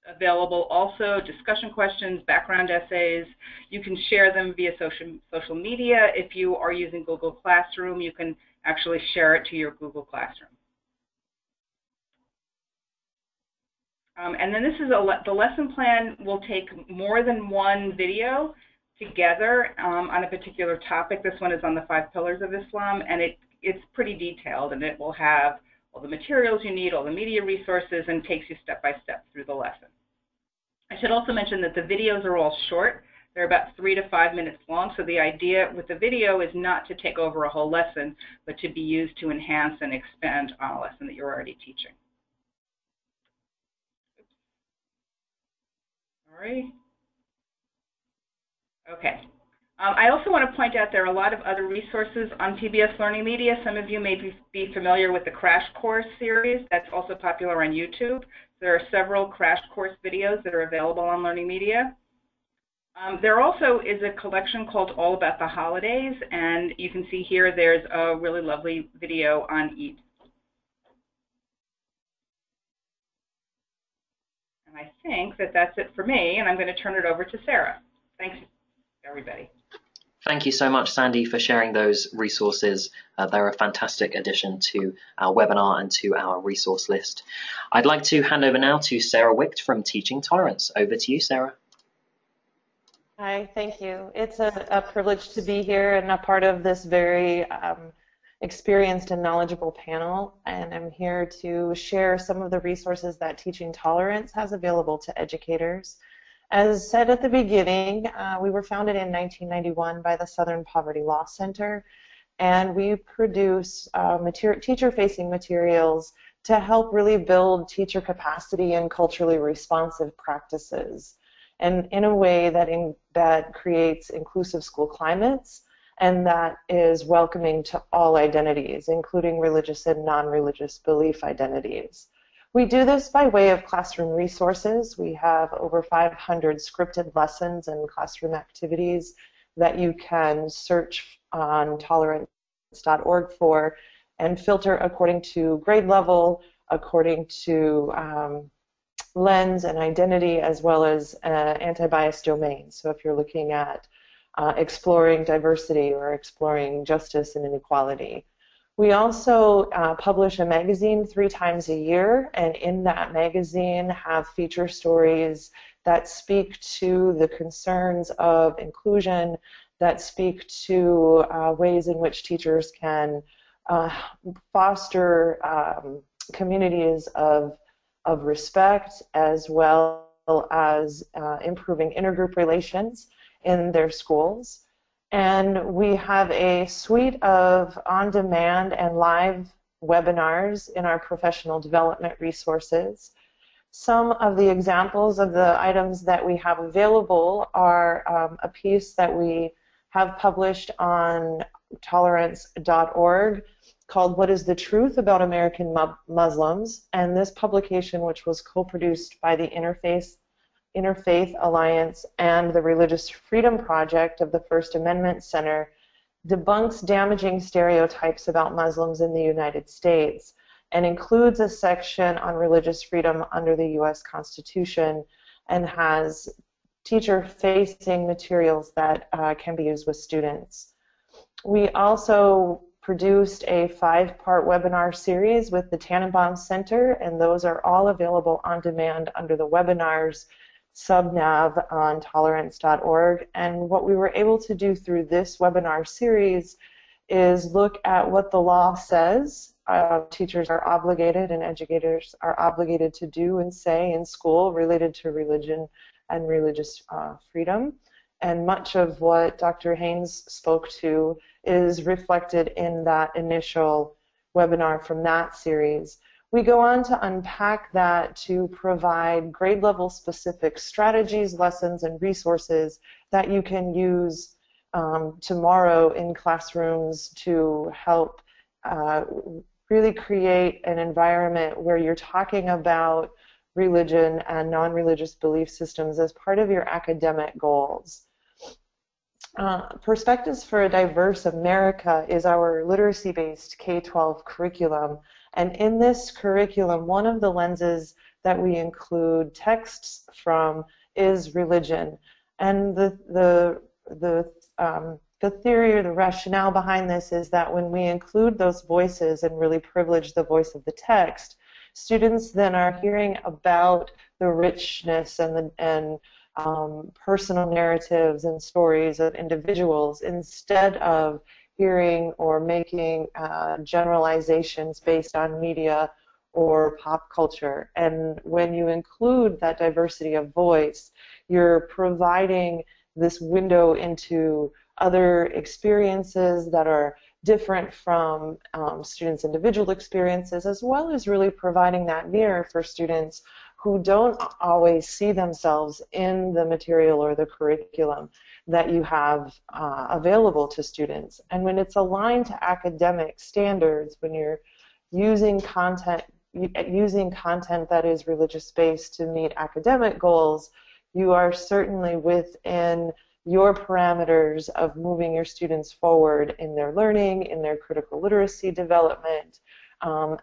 available also, discussion questions, background essays. You can share them via social media. If you are using Google Classroom, you can actually share it to your Google Classroom. And then this is the lesson plan will take more than one video together on a particular topic. This one is on the 5 pillars of Islam, and it's pretty detailed, and it will have all the materials you need, all the media resources, and takes you step by step through the lesson. I should also mention that the videos are all short. They're about 3 to 5 minutes long, so the idea with the video is not to take over a whole lesson, but to be used to enhance and expand on a lesson that you're already teaching. All right. Okay. I also want to point out there are a lot of other resources on PBS Learning Media. Some of you may be familiar with the Crash Course series. That's also popular on YouTube. There are several Crash Course videos that are available on Learning Media. There also is a collection called All About the Holidays, and you can see here there's a really lovely video on Eid. And I think that that's it for me, and I'm going to turn it over to Sara. Thanks. everybody. Thank you so much, Sandy, for sharing those resources. They're a fantastic addition to our webinar and to our resource list. I'd like to hand over now to Sara Wicht from Teaching Tolerance. Over to you, Sara. Hi, thank you. It's a privilege to be here and a part of this very experienced and knowledgeable panel, and I'm here to share some of the resources that Teaching Tolerance has available to educators. As said at the beginning, we were founded in 1991 by the Southern Poverty Law Center, and we produce teacher-facing materials to help really build teacher capacity and culturally responsive practices, and in a way that creates inclusive school climates and that is welcoming to all identities, including religious and non-religious belief identities. We do this by way of classroom resources. We have over 500 scripted lessons and classroom activities that you can search on tolerance.org for and filter according to grade level, according to lens and identity, as well as anti-bias domains. So if you're looking at exploring diversity or exploring justice and inequality. We also publish a magazine 3 times a year, and in that magazine have feature stories that speak to the concerns of inclusion, that speak to ways in which teachers can foster communities of respect, as well as improving intergroup relations in their schools. And we have a suite of on-demand and live webinars in our professional development resources. Some of the examples of the items that we have available are a piece that we have published on tolerance.org called What is the Truth About American Muslims? And this publication, which was co-produced by the Interfaith Alliance and the Religious Freedom Project of the First Amendment Center, debunks damaging stereotypes about Muslims in the United States and includes a section on religious freedom under the U.S. Constitution and has teacher-facing materials that can be used with students. We also produced a 5-part webinar series with the Tanenbaum Center, and those are all available on demand under the webinars subnav on tolerance.org. And what we were able to do through this webinar series is look at what the law says teachers are obligated and educators are obligated to do and say in school related to religion and religious freedom. And much of what Dr. Haynes spoke to is reflected in that initial webinar from that series. We go on to unpack that to provide grade level specific strategies, lessons, and resources that you can use tomorrow in classrooms to help really create an environment where you're talking about religion and non-religious belief systems as part of your academic goals. Perspectives for a Diverse America is our literacy-based K-12 curriculum. And in this curriculum, one of the lenses that we include texts from is religion. And the theory or the rationale behind this is that when we include those voices and really privilege the voice of the text, students then are hearing about the richness and personal narratives and stories of individuals instead of hearing or making generalizations based on media or pop culture. And when you include that diversity of voice, you're providing this window into other experiences that are different from students' individual experiences, as well as really providing that mirror for students who don't always see themselves in the material or the curriculum that you have available to students. And when it's aligned to academic standards, when you're using content that is religious-based to meet academic goals, you are certainly within your parameters of moving your students forward in their learning, in their critical literacy development,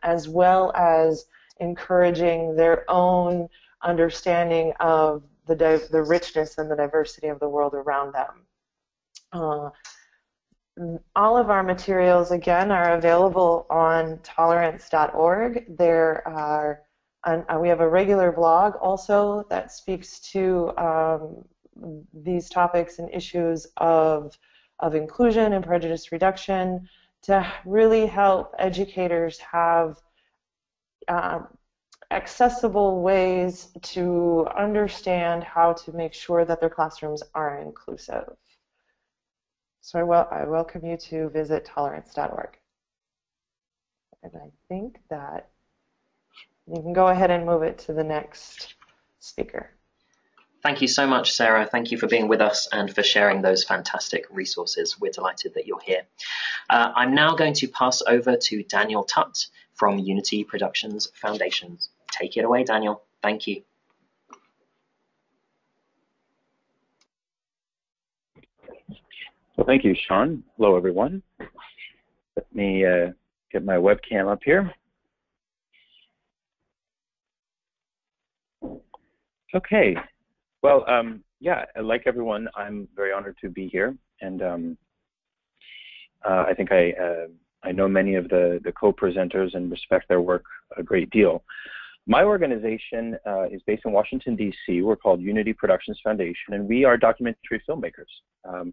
as well as encouraging their own understanding of the richness and the diversity of the world around them. All of our materials, again, are available on tolerance.org. We have a regular blog also that speaks to these topics and issues of inclusion and prejudice reduction to really help educators have accessible ways to understand how to make sure that their classrooms are inclusive. So I welcome you to visit tolerance.org. And I think that you can go ahead and move it to the next speaker. Thank you so much, Sarah. Thank you for being with us and for sharing those fantastic resources. We're delighted that you're here. I'm now going to pass over to Daniel Tutt from Unity Productions Foundations. Take it away, Daniel. Thank you. Well, thank you, Sean. Hello, everyone. Let me get my webcam up here. Okay. Well, yeah, like everyone, I'm very honored to be here, and I think I know many of the co-presenters and respect their work a great deal. My organization is based in Washington, D.C. We're called Unity Productions Foundation, and we are documentary filmmakers.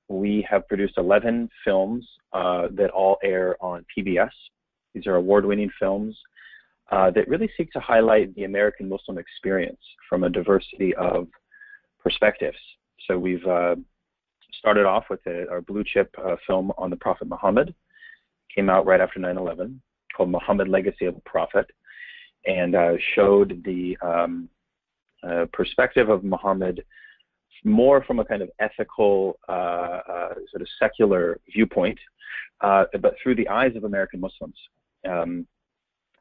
We have produced 11 films that all air on PBS. These are award-winning films that really seek to highlight the American Muslim experience from a diversity of perspectives. So we've started off with our blue chip film on the Prophet Muhammad. Came out right after 9/11, called Muhammad: Legacy of the Prophet, and showed the perspective of Muhammad more from a kind of ethical, sort of secular viewpoint, but through the eyes of American Muslims.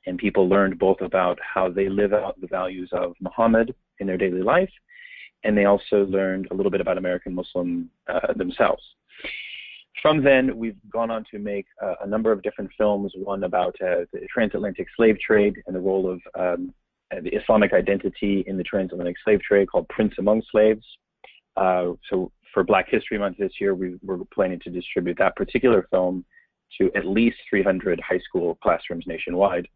And people learned both about how they live out the values of Muhammad in their daily life, and they also learned a little bit about American Muslim themselves. From then, we've gone on to make a number of different films, one about the transatlantic slave trade and the role of the Islamic identity in the transatlantic slave trade, called Prince Among Slaves. So for Black History Month this year, we're planning to distribute that particular film to at least 300 high school classrooms nationwide.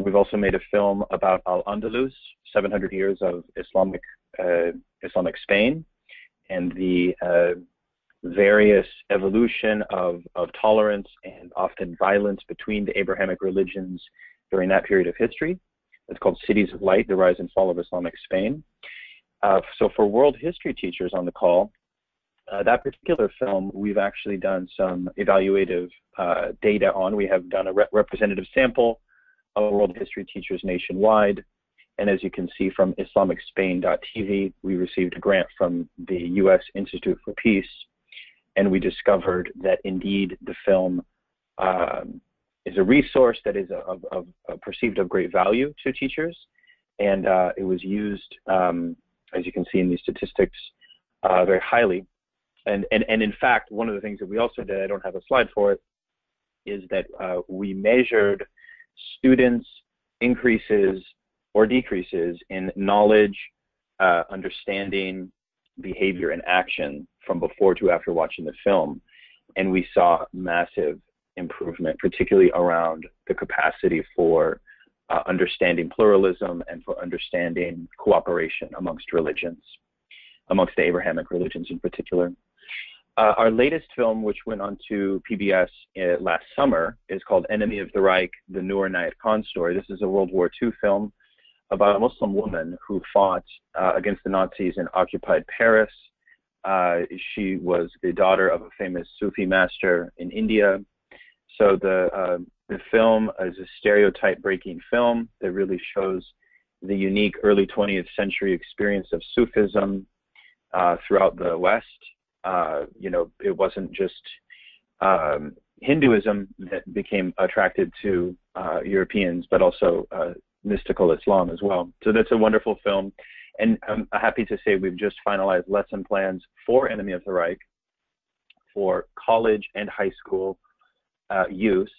We've also made a film about Al-Andalus, 700 years of Islamic Spain, and the various evolution of tolerance and often violence between the Abrahamic religions during that period of history. It's called Cities of Light, The Rise and Fall of Islamic Spain. So for world history teachers on the call, that particular film, we've actually done some evaluative data on. We have done a representative sample of world history teachers nationwide. And as you can see from IslamicSpain.tv, we received a grant from the U.S. Institute for Peace, and we discovered that indeed the film is a resource that is perceived of great value to teachers, and it was used, as you can see in these statistics, very highly. And in fact, one of the things that we also did, I don't have a slide for it, is that we measured students' increases or decreases in knowledge, understanding, behavior, and action from before to after watching the film. And we saw massive improvement, particularly around the capacity for understanding pluralism and for understanding cooperation amongst religions, amongst the Abrahamic religions in particular. Our latest film, which went on to PBS last summer, is called Enemy of the Reich, the Nur Nayat Khan story. This is a World War II film about a Muslim woman who fought against the Nazis in occupied Paris. She was the daughter of a famous Sufi master in India. So the film is a stereotype-breaking film that really shows the unique early 20th century experience of Sufism throughout the West. You know, it wasn't just Hinduism that became attracted to Europeans, but also mystical Islam as well. So that's a wonderful film. And I'm happy to say we've just finalized lesson plans for Enemy of the Reich for college and high school use.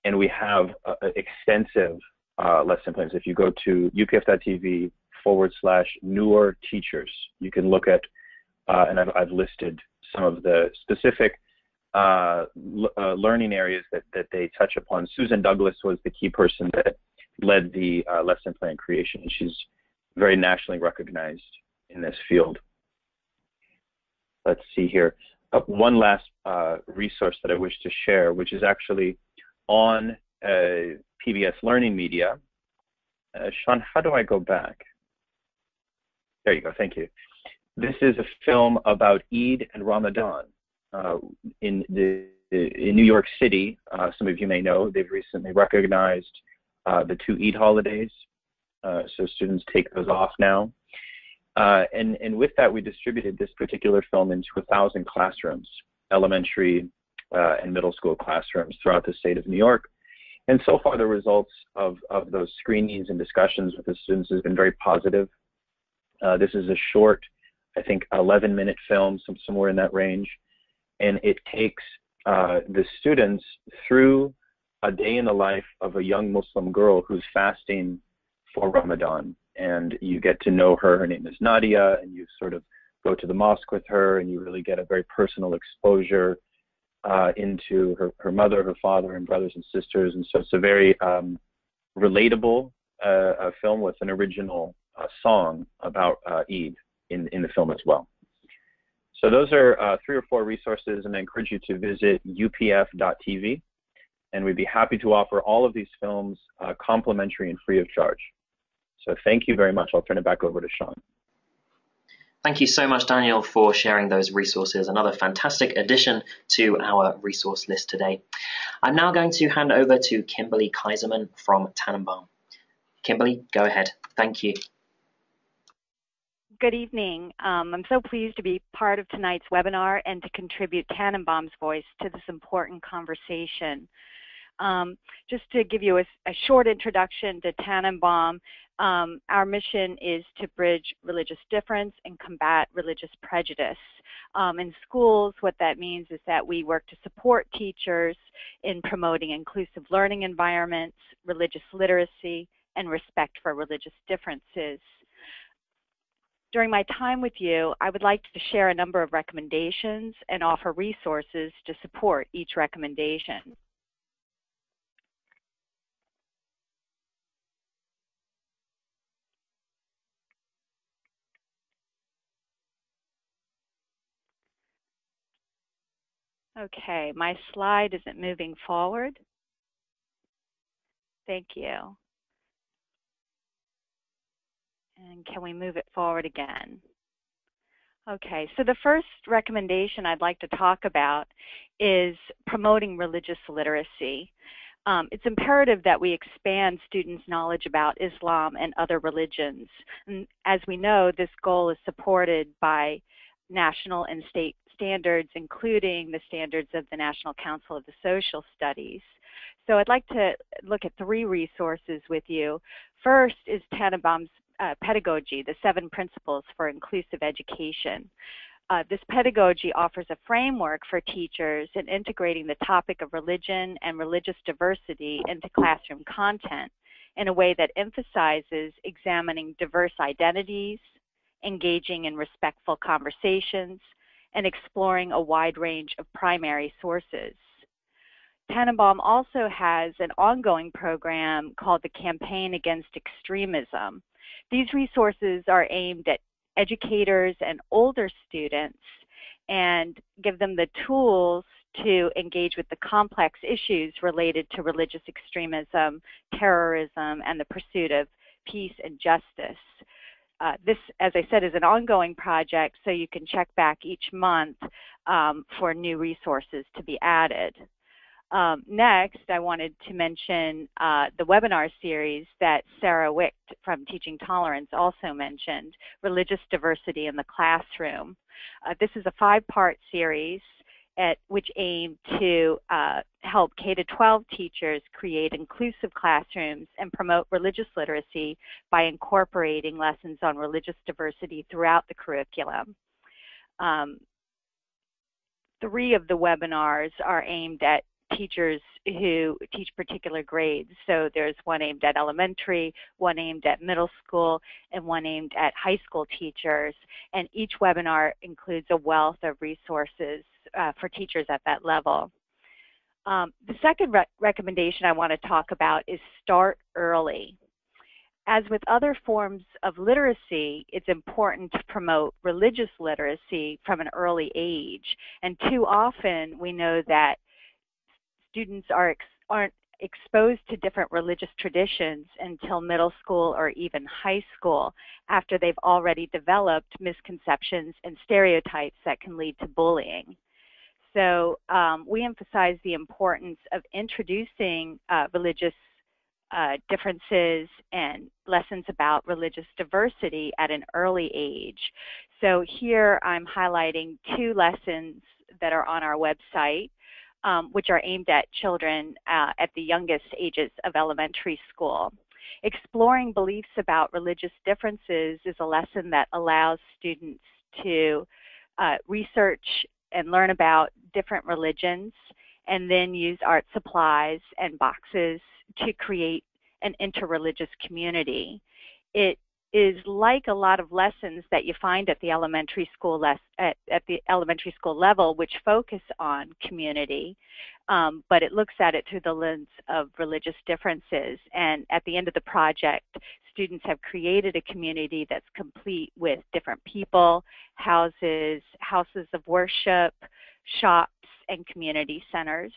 And we have extensive lesson plans. If you go to upf.tv/Nur teachers, you can look at, and I've listed some of the specific learning areas that they touch upon. Susan Douglas was the key person that led the lesson plan creation, and she's very nationally recognized in this field. Let's see here. One last resource that I wish to share, which is actually on PBS Learning Media. Sean, how do I go back? There you go, thank you. This is a film about Eid and Ramadan. In New York City, some of you may know, they've recently recognized the 2 Eid holidays, so students take those off now. And with that, we distributed this particular film into 1,000 classrooms, elementary and middle school classrooms throughout the state of New York. And so far, the results of those screenings and discussions with the students has been very positive. This is a short, I think, 11-minute film, somewhere in that range. And it takes the students through a day in the life of a young Muslim girl who's fasting for Ramadan. And you get to know her. Her name is Nadia, and you sort of go to the mosque with her, and you really get a very personal exposure into her mother, her father, and brothers and sisters. And so it's a very relatable film with an original song about Eid in the film as well. So those are 3 or 4 resources, and I encourage you to visit upf.tv, and we'd be happy to offer all of these films complimentary and free of charge. So thank you very much. I'll turn it back over to Sean. Thank you so much, Daniel, for sharing those resources. Another fantastic addition to our resource list today. I'm now going to hand over to Kimberly Keiserman from Tanenbaum. Kimberly, go ahead. Thank you. Good evening. I'm so pleased to be part of tonight's webinar and to contribute Tanenbaum's voice to this important conversation. Just to give you a short introduction to Tanenbaum, our mission is to bridge religious difference and combat religious prejudice. In schools, what that means is that we work to support teachers in promoting inclusive learning environments, religious literacy, and respect for religious differences. During my time with you, I would like to share a number of recommendations and offer resources to support each recommendation. Okay, my slide isn't moving forward. Thank you. And can we move it forward again? Okay, so the first recommendation I'd like to talk about is promoting religious literacy. It's imperative that we expand students' knowledge about Islam and other religions. And as we know, this goal is supported by national and state standards, including the standards of the National Council of the Social Studies. So I'd like to look at 3 resources with you. First is Tanenbaum's pedagogy, the 7 principles for inclusive education. This pedagogy offers a framework for teachers in integrating the topic of religion and religious diversity into classroom content in a way that emphasizes examining diverse identities, engaging in respectful conversations, and exploring a wide range of primary sources. Tanenbaum also has an ongoing program called the Campaign Against Extremism. These resources are aimed at educators and older students and give them the tools to engage with the complex issues related to religious extremism, terrorism, and the pursuit of peace and justice. This, as I said, is an ongoing project, so you can check back each month for new resources to be added. Next, I wanted to mention the webinar series that Sara Wicht from Teaching Tolerance also mentioned, Religious Diversity in the Classroom. This is a 5-part series which aim to help K-12 teachers create inclusive classrooms and promote religious literacy by incorporating lessons on religious diversity throughout the curriculum. 3 of the webinars are aimed at teachers who teach particular grades. So there's one aimed at elementary, one aimed at middle school, and one aimed at high school teachers. And each webinar includes a wealth of resources for teachers at that level. The second recommendation I want to talk about is start early. As with other forms of literacy, it's important to promote religious literacy from an early age. And too often we know that students aren't exposed to different religious traditions until middle school or even high school, after they've already developed misconceptions and stereotypes that can lead to bullying. So we emphasize the importance of introducing religious differences and lessons about religious diversity at an early age. So here I'm highlighting 2 lessons that are on our website, which are aimed at children at the youngest ages of elementary school. Exploring beliefs about religious differences is a lesson that allows students to research and learn about different religions, and then use art supplies and boxes to create an interreligious community. It is like a lot of lessons that you find at the elementary school level, which focus on community, but it looks at it through the lens of religious differences. And at the end of the project, students have created a community that's complete with different people, houses of worship, shops, and community centers.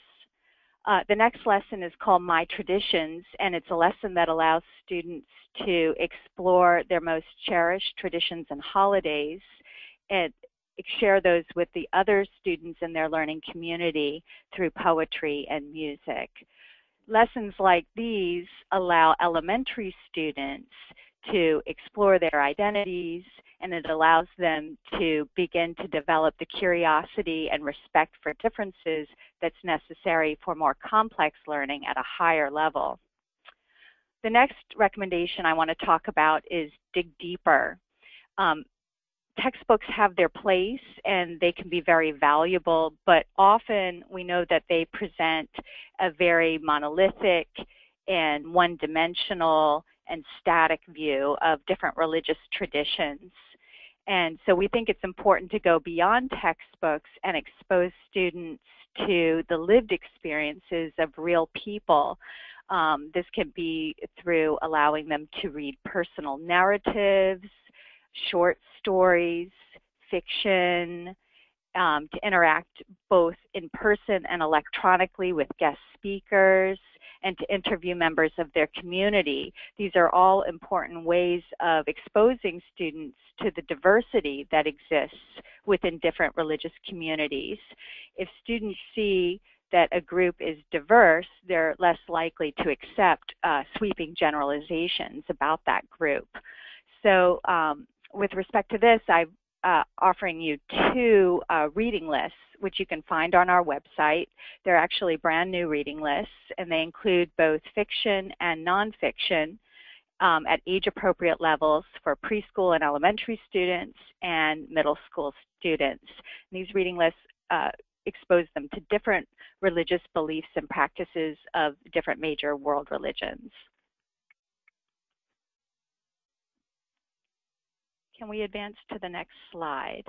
The next lesson is called My Traditions, and it's a lesson that allows students to explore their most cherished traditions and holidays and share those with the other students in their learning community through poetry and music. Lessons like these allow elementary students to explore their identities, and it allows them to begin to develop the curiosity and respect for differences that's necessary for more complex learning at a higher level. The next recommendation I want to talk about is dig deeper. Textbooks have their place and they can be very valuable, but often we know that they present a very monolithic and one-dimensional and static view of different religious traditions. And so we think it's important to go beyond textbooks and expose students to the lived experiences of real people. This can be through allowing them to read personal narratives, short stories, fiction, to interact both in person and electronically with guest speakers, and to interview members of their community. These are all important ways of exposing students to the diversity that exists within different religious communities. If students see that a group is diverse, they're less likely to accept sweeping generalizations about that group. So with respect to this, I'm offering you 2 reading lists, which you can find on our website. They're actually brand new reading lists, and they include both fiction and nonfiction at age-appropriate levels for preschool and elementary students and middle school students. And these reading lists expose them to different religious beliefs and practices of different major world religions. Can we advance to the next slide?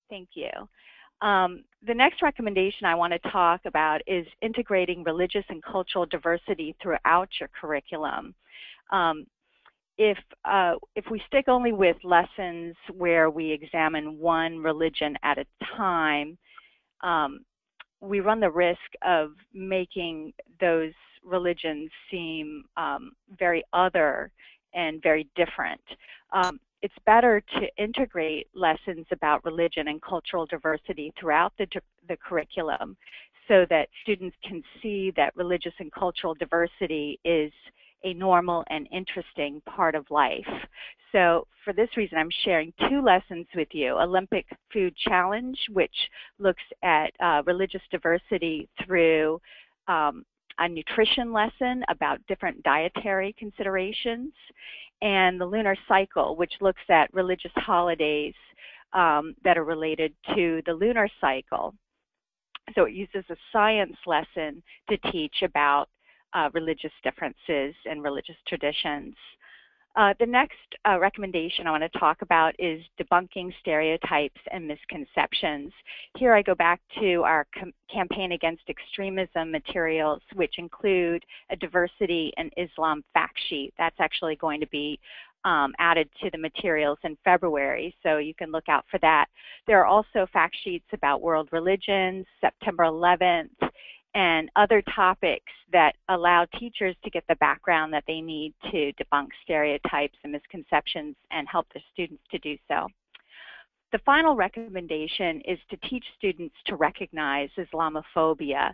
Thank you. The next recommendation I want to talk about is integrating religious and cultural diversity throughout your curriculum. If we stick only with lessons where we examine one religion at a time, we run the risk of making those religions seem very other and very different. It's better to integrate lessons about religion and cultural diversity throughout the curriculum so that students can see that religious and cultural diversity is a normal and interesting part of life. So for this reason, I'm sharing 2 lessons with you. Olympic Food Challenge, which looks at religious diversity through a nutrition lesson about different dietary considerations, and the Lunar Cycle, which looks at religious holidays that are related to the lunar cycle. So it uses a science lesson to teach about religious differences and religious traditions. The next recommendation I want to talk about is debunking stereotypes and misconceptions. Here I go back to our campaign against extremism materials, which include a diversity and Islam fact sheet. That's actually going to be added to the materials in February, so you can look out for that. There are also fact sheets about world religions, September 11th, and other topics that allow teachers to get the background that they need to debunk stereotypes and misconceptions and help their students to do so. The final recommendation is to teach students to recognize Islamophobia.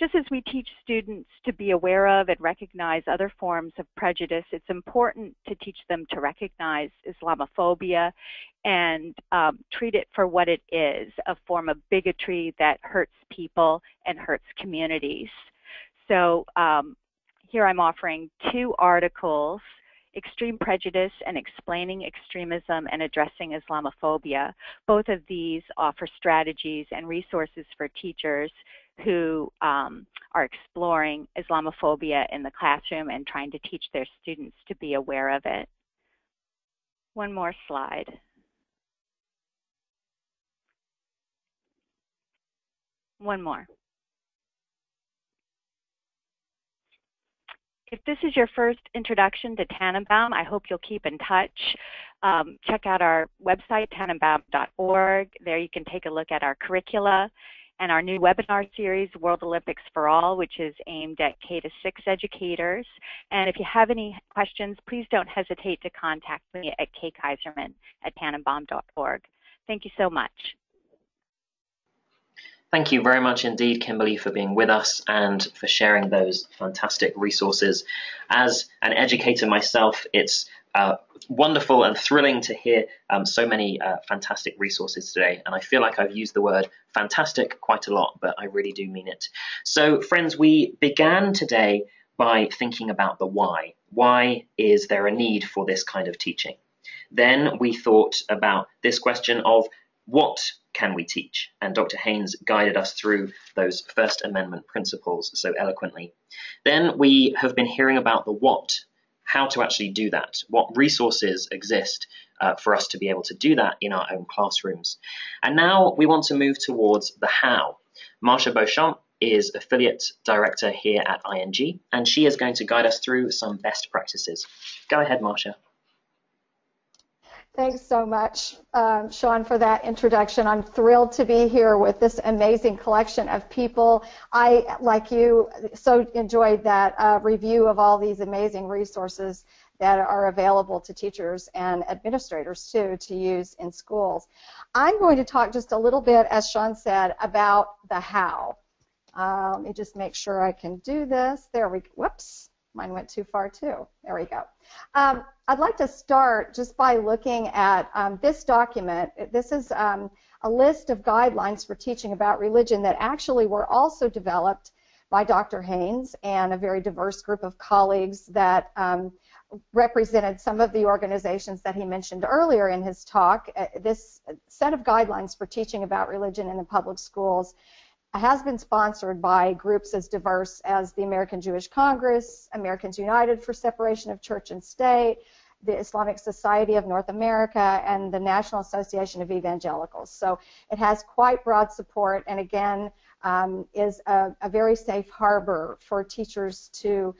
Just as we teach students to be aware of and recognize other forms of prejudice, it's important to teach them to recognize Islamophobia and treat it for what it is, a form of bigotry that hurts people and hurts communities. So here I'm offering 2 articles, Extreme Prejudice and Explaining Extremism and Addressing Islamophobia. Both of these offer strategies and resources for teachers who are exploring Islamophobia in the classroom and trying to teach their students to be aware of it. One more slide. One more. If this is your first introduction to Tanenbaum, I hope you'll keep in touch. Check out our website, tanenbaum.org. There you can take a look at our curricula and our new webinar series, World Olympics for All, which is aimed at K-6 educators. And if you have any questions, please don't hesitate to contact me at Keiserman@tanenbaum.org. Thank you so much. Thank you very much indeed, Kimberly, for being with us and for sharing those fantastic resources. As an educator myself, it's wonderful and thrilling to hear so many fantastic resources today. And I feel like I've used the word fantastic quite a lot, but I really do mean it. So, friends, we began today by thinking about the why. Why is there a need for this kind of teaching? Then we thought about this question of what can we teach? And Dr. Haynes guided us through those First Amendment principles so eloquently. Then we have been hearing about the what, how to actually do that, what resources exist for us to be able to do that in our own classrooms. And now we want to move towards the how. Marcia Beauchamp is Affiliate Director here at ING, and she is going to guide us through some best practices. Go ahead, Marcia. Thanks so much, Sean, for that introduction. I'm thrilled to be here with this amazing collection of people. I, like you, so enjoyed that review of all these amazing resources that are available to teachers and administrators, too, to use in schools. I'm going to talk just a little bit, as Sean said, about the how. Let me just make sure I can do this. There we go. Whoops. Mine went too far, too. There we go. I'd like to start just by looking at this document. This is a list of guidelines for teaching about religion that actually were also developed by Dr. Haynes and a very diverse group of colleagues that represented some of the organizations that he mentioned earlier in his talk. This set of guidelines for teaching about religion in the public schools has been sponsored by groups as diverse as the American Jewish Congress, Americans United for Separation of Church and State, the Islamic Society of North America, and the National Association of Evangelicals. So it has quite broad support, and again, is a very safe harbor for teachers to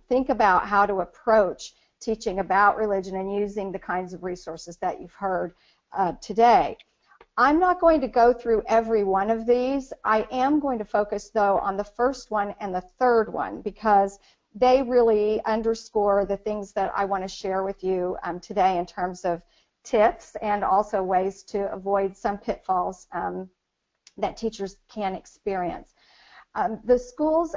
think about how to approach teaching about religion and using the kinds of resources that you've heard today. I'm not going to go through every one of these. I am going to focus, though, on the first one and the third one because they really underscore the things that I want to share with you today in terms of tips and also ways to avoid some pitfalls that teachers can experience. The school's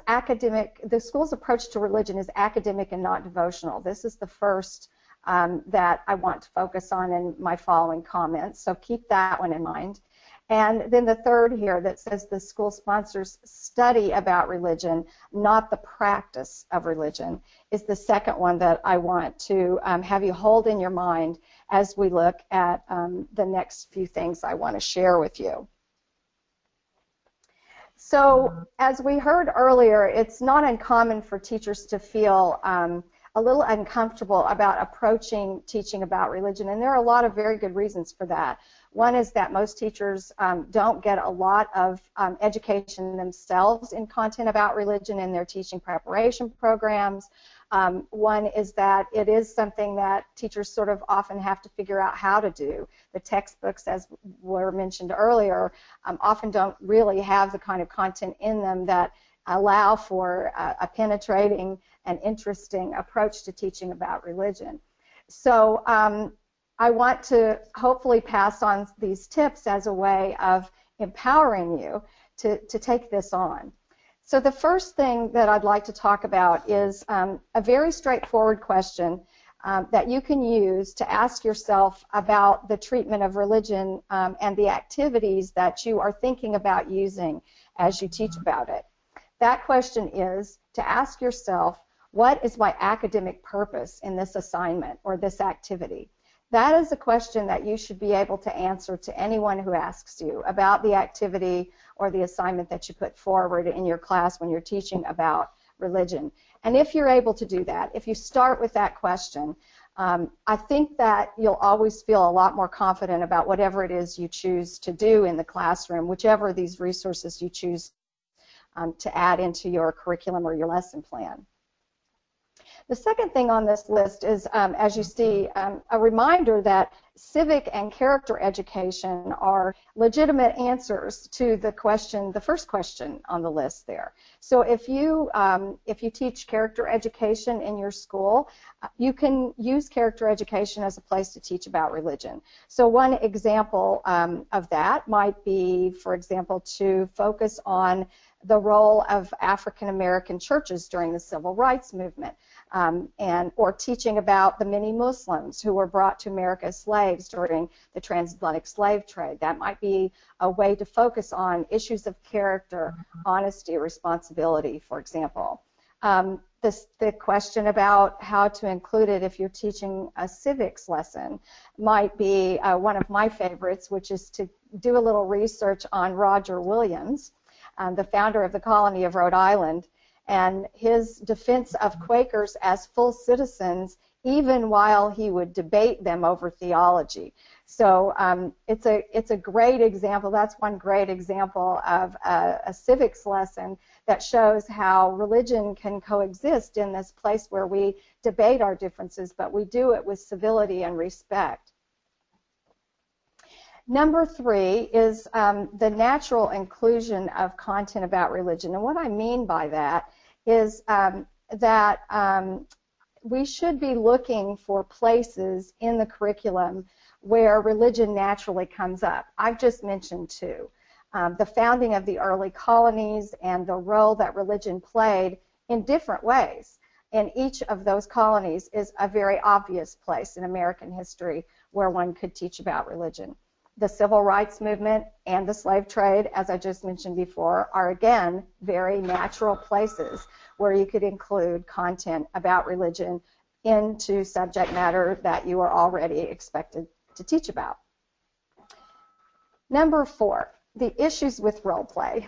approach to religion is academic and not devotional. This is the first that I want to focus on in my following comments, so keep that one in mind. And then the third here that says the school sponsors study about religion, not the practice of religion, is the second one that I want to have you hold in your mind as we look at the next few things I want to share with you. So as we heard earlier, it's not uncommon for teachers to feel a little uncomfortable about approaching teaching about religion, and there are a lot of very good reasons for that. One is that most teachers don't get a lot of education themselves in content about religion in their teaching preparation programs. One is that it is something that teachers sort of often have to figure out how to do. The textbooks, as were mentioned earlier, often don't really have the kind of content in them that allow for a penetrating and interesting approach to teaching about religion. So I want to hopefully pass on these tips as a way of empowering you to take this on. So the first thing that I'd like to talk about is a very straightforward question that you can use to ask yourself about the treatment of religion and the activities that you are thinking about using as you teach about it. That question is to ask yourself, what is my academic purpose in this assignment or this activity? That is a question that you should be able to answer to anyone who asks you about the activity or the assignment that you put forward in your class when you're teaching about religion. And if you're able to do that, if you start with that question, I think that you'll always feel a lot more confident about whatever it is you choose to do in the classroom, whichever of these resources you choose to add into your curriculum or your lesson plan. The second thing on this list is, as you see, a reminder that civic and character education are legitimate answers to the question, the first question on the list there. So if you teach character education in your school, you can use character education as a place to teach about religion. So one example of that might be, for example, to focus on the role of African American churches during the civil rights movement, or teaching about the many Muslims who were brought to America as slaves during the transatlantic slave trade. That might be a way to focus on issues of character, honesty, responsibility, for example. The question about how to include it if you're teaching a civics lesson might be one of my favorites, which is to do a little research on Roger Williams, the founder of the colony of Rhode Island, and his defense of Quakers as full citizens even while he would debate them over theology. So it's a great example. That's one great example of a civics lesson that shows how religion can coexist in this place where we debate our differences, but we do it with civility and respect. Number 3 is the natural inclusion of content about religion. And what I mean by that is that we should be looking for places in the curriculum where religion naturally comes up. I've just mentioned 2. The founding of the early colonies and the role that religion played in different ways in each of those colonies is a very obvious place in American history where one could teach about religion. The civil rights movement and the slave trade, as I just mentioned before, are again very natural places where you could include content about religion into subject matter that you are already expected to teach about. Number 4, the issues with role play.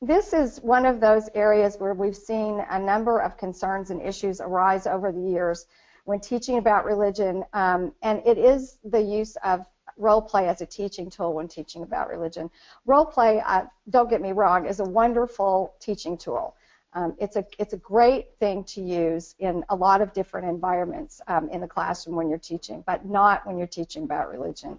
This is one of those areas where we've seen a number of concerns and issues arise over the years when teaching about religion, and it is the use of role play as a teaching tool when teaching about religion. Role play, don't get me wrong, is a wonderful teaching tool. It's a great thing to use in a lot of different environments in the classroom when you're teaching, but not when you're teaching about religion.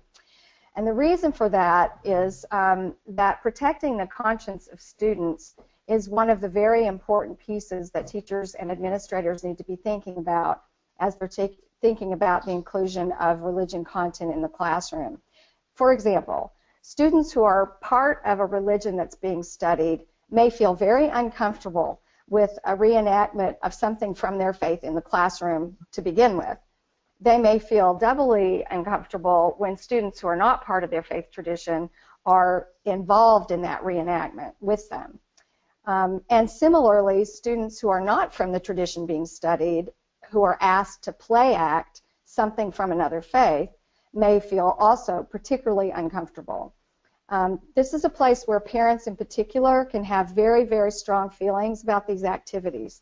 And the reason for that is that protecting the conscience of students is one of the very important pieces that teachers and administrators need to be thinking about as they're thinking about the inclusion of religion content in the classroom. For example, students who are part of a religion that's being studied may feel very uncomfortable with a reenactment of something from their faith in the classroom to begin with. They may feel doubly uncomfortable when students who are not part of their faith tradition are involved in that reenactment with them. And similarly, students who are not from the tradition being studied, who are asked to play act something from another faith, may feel also particularly uncomfortable. This is a place where parents in particular can have very, very strong feelings about these activities.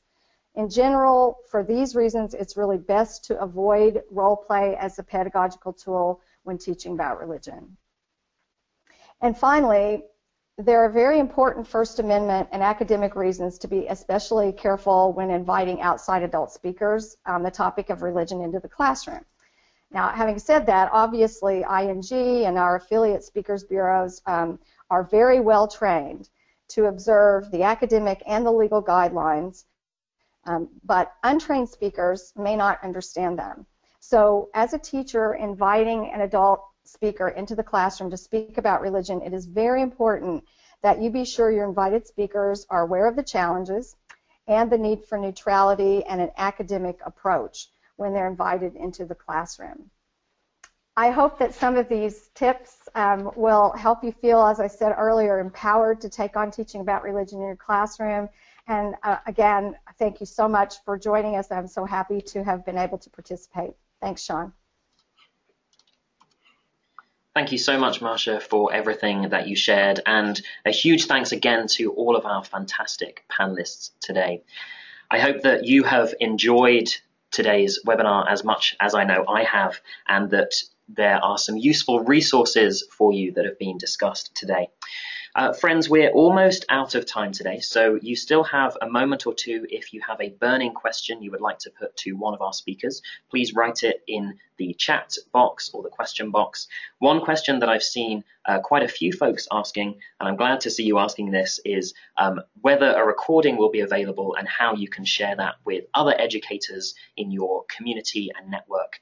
In general, for these reasons, it's really best to avoid role play as a pedagogical tool when teaching about religion. And finally, there are very important First Amendment and academic reasons to be especially careful when inviting outside adult speakers on the topic of religion into the classroom. Now, having said that, obviously ING and our affiliate speakers bureaus are very well trained to observe the academic and the legal guidelines, but untrained speakers may not understand them. So as a teacher inviting an adult speaker into the classroom to speak about religion, it is very important that you be sure your invited speakers are aware of the challenges and the need for neutrality and an academic approach when they're invited into the classroom. I hope that some of these tips will help you feel, as I said earlier, empowered to take on teaching about religion in your classroom. And again, thank you so much for joining us. I'm so happy to have been able to participate. Thanks, Sean. Thank you so much, Marcia, for everything that you shared, and a huge thanks again to all of our fantastic panelists today. I hope that you have enjoyed today's webinar as much as I know I have, and that there are some useful resources for you that have been discussed today. Friends, we're almost out of time today, so you still have a moment or two. If you have a burning question you would like to put to one of our speakers, please write it in the chat box or the question box. One question that I've seen quite a few folks asking, and I'm glad to see you asking this, is whether a recording will be available and how you can share that with other educators in your community and network.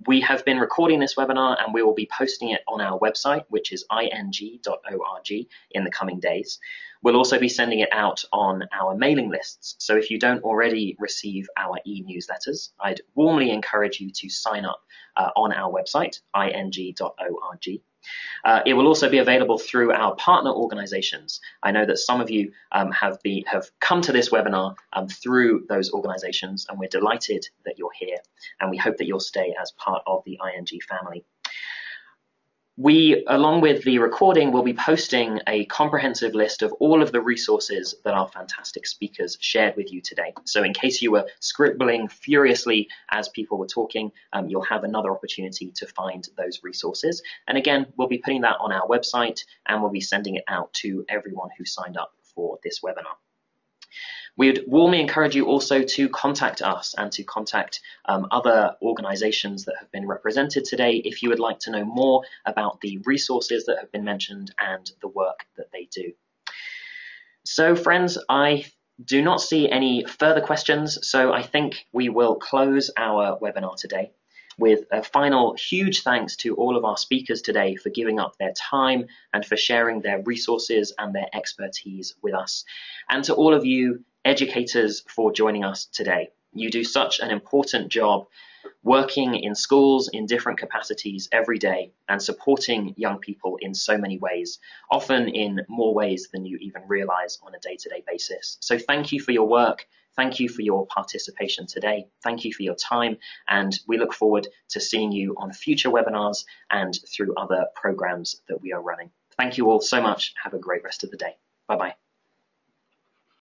We have been recording this webinar and we will be posting it on our website, which is ing.org, in the coming days. We'll also be sending it out on our mailing lists. So if you don't already receive our e-newsletters, I'd warmly encourage you to sign up on our website, ing.org. It will also be available through our partner organizations. I know that some of you have come to this webinar through those organizations, and we're delighted that you're here, and we hope that you'll stay as part of the ING family. We, along with the recording, will be posting a comprehensive list of all of the resources that our fantastic speakers shared with you today. So in case you were scribbling furiously as people were talking, you'll have another opportunity to find those resources. And again, we'll be putting that on our website, and we'll be sending it out to everyone who signed up for this webinar. We would warmly encourage you also to contact us and to contact other organizations that have been represented today if you would like to know more about the resources that have been mentioned and the work that they do. So friends, I do not see any further questions, so I think we will close our webinar today with a final huge thanks to all of our speakers today for giving up their time and for sharing their resources and their expertise with us. And to all of you educators for joining us today. You do such an important job working in schools in different capacities every day and supporting young people in so many ways, often in more ways than you even realize on a day-to-day basis. So thank you for your work. Thank you for your participation today. Thank you for your time, and we look forward to seeing you on future webinars and through other programs that we are running. Thank you all so much. Have a great rest of the day. Bye-bye.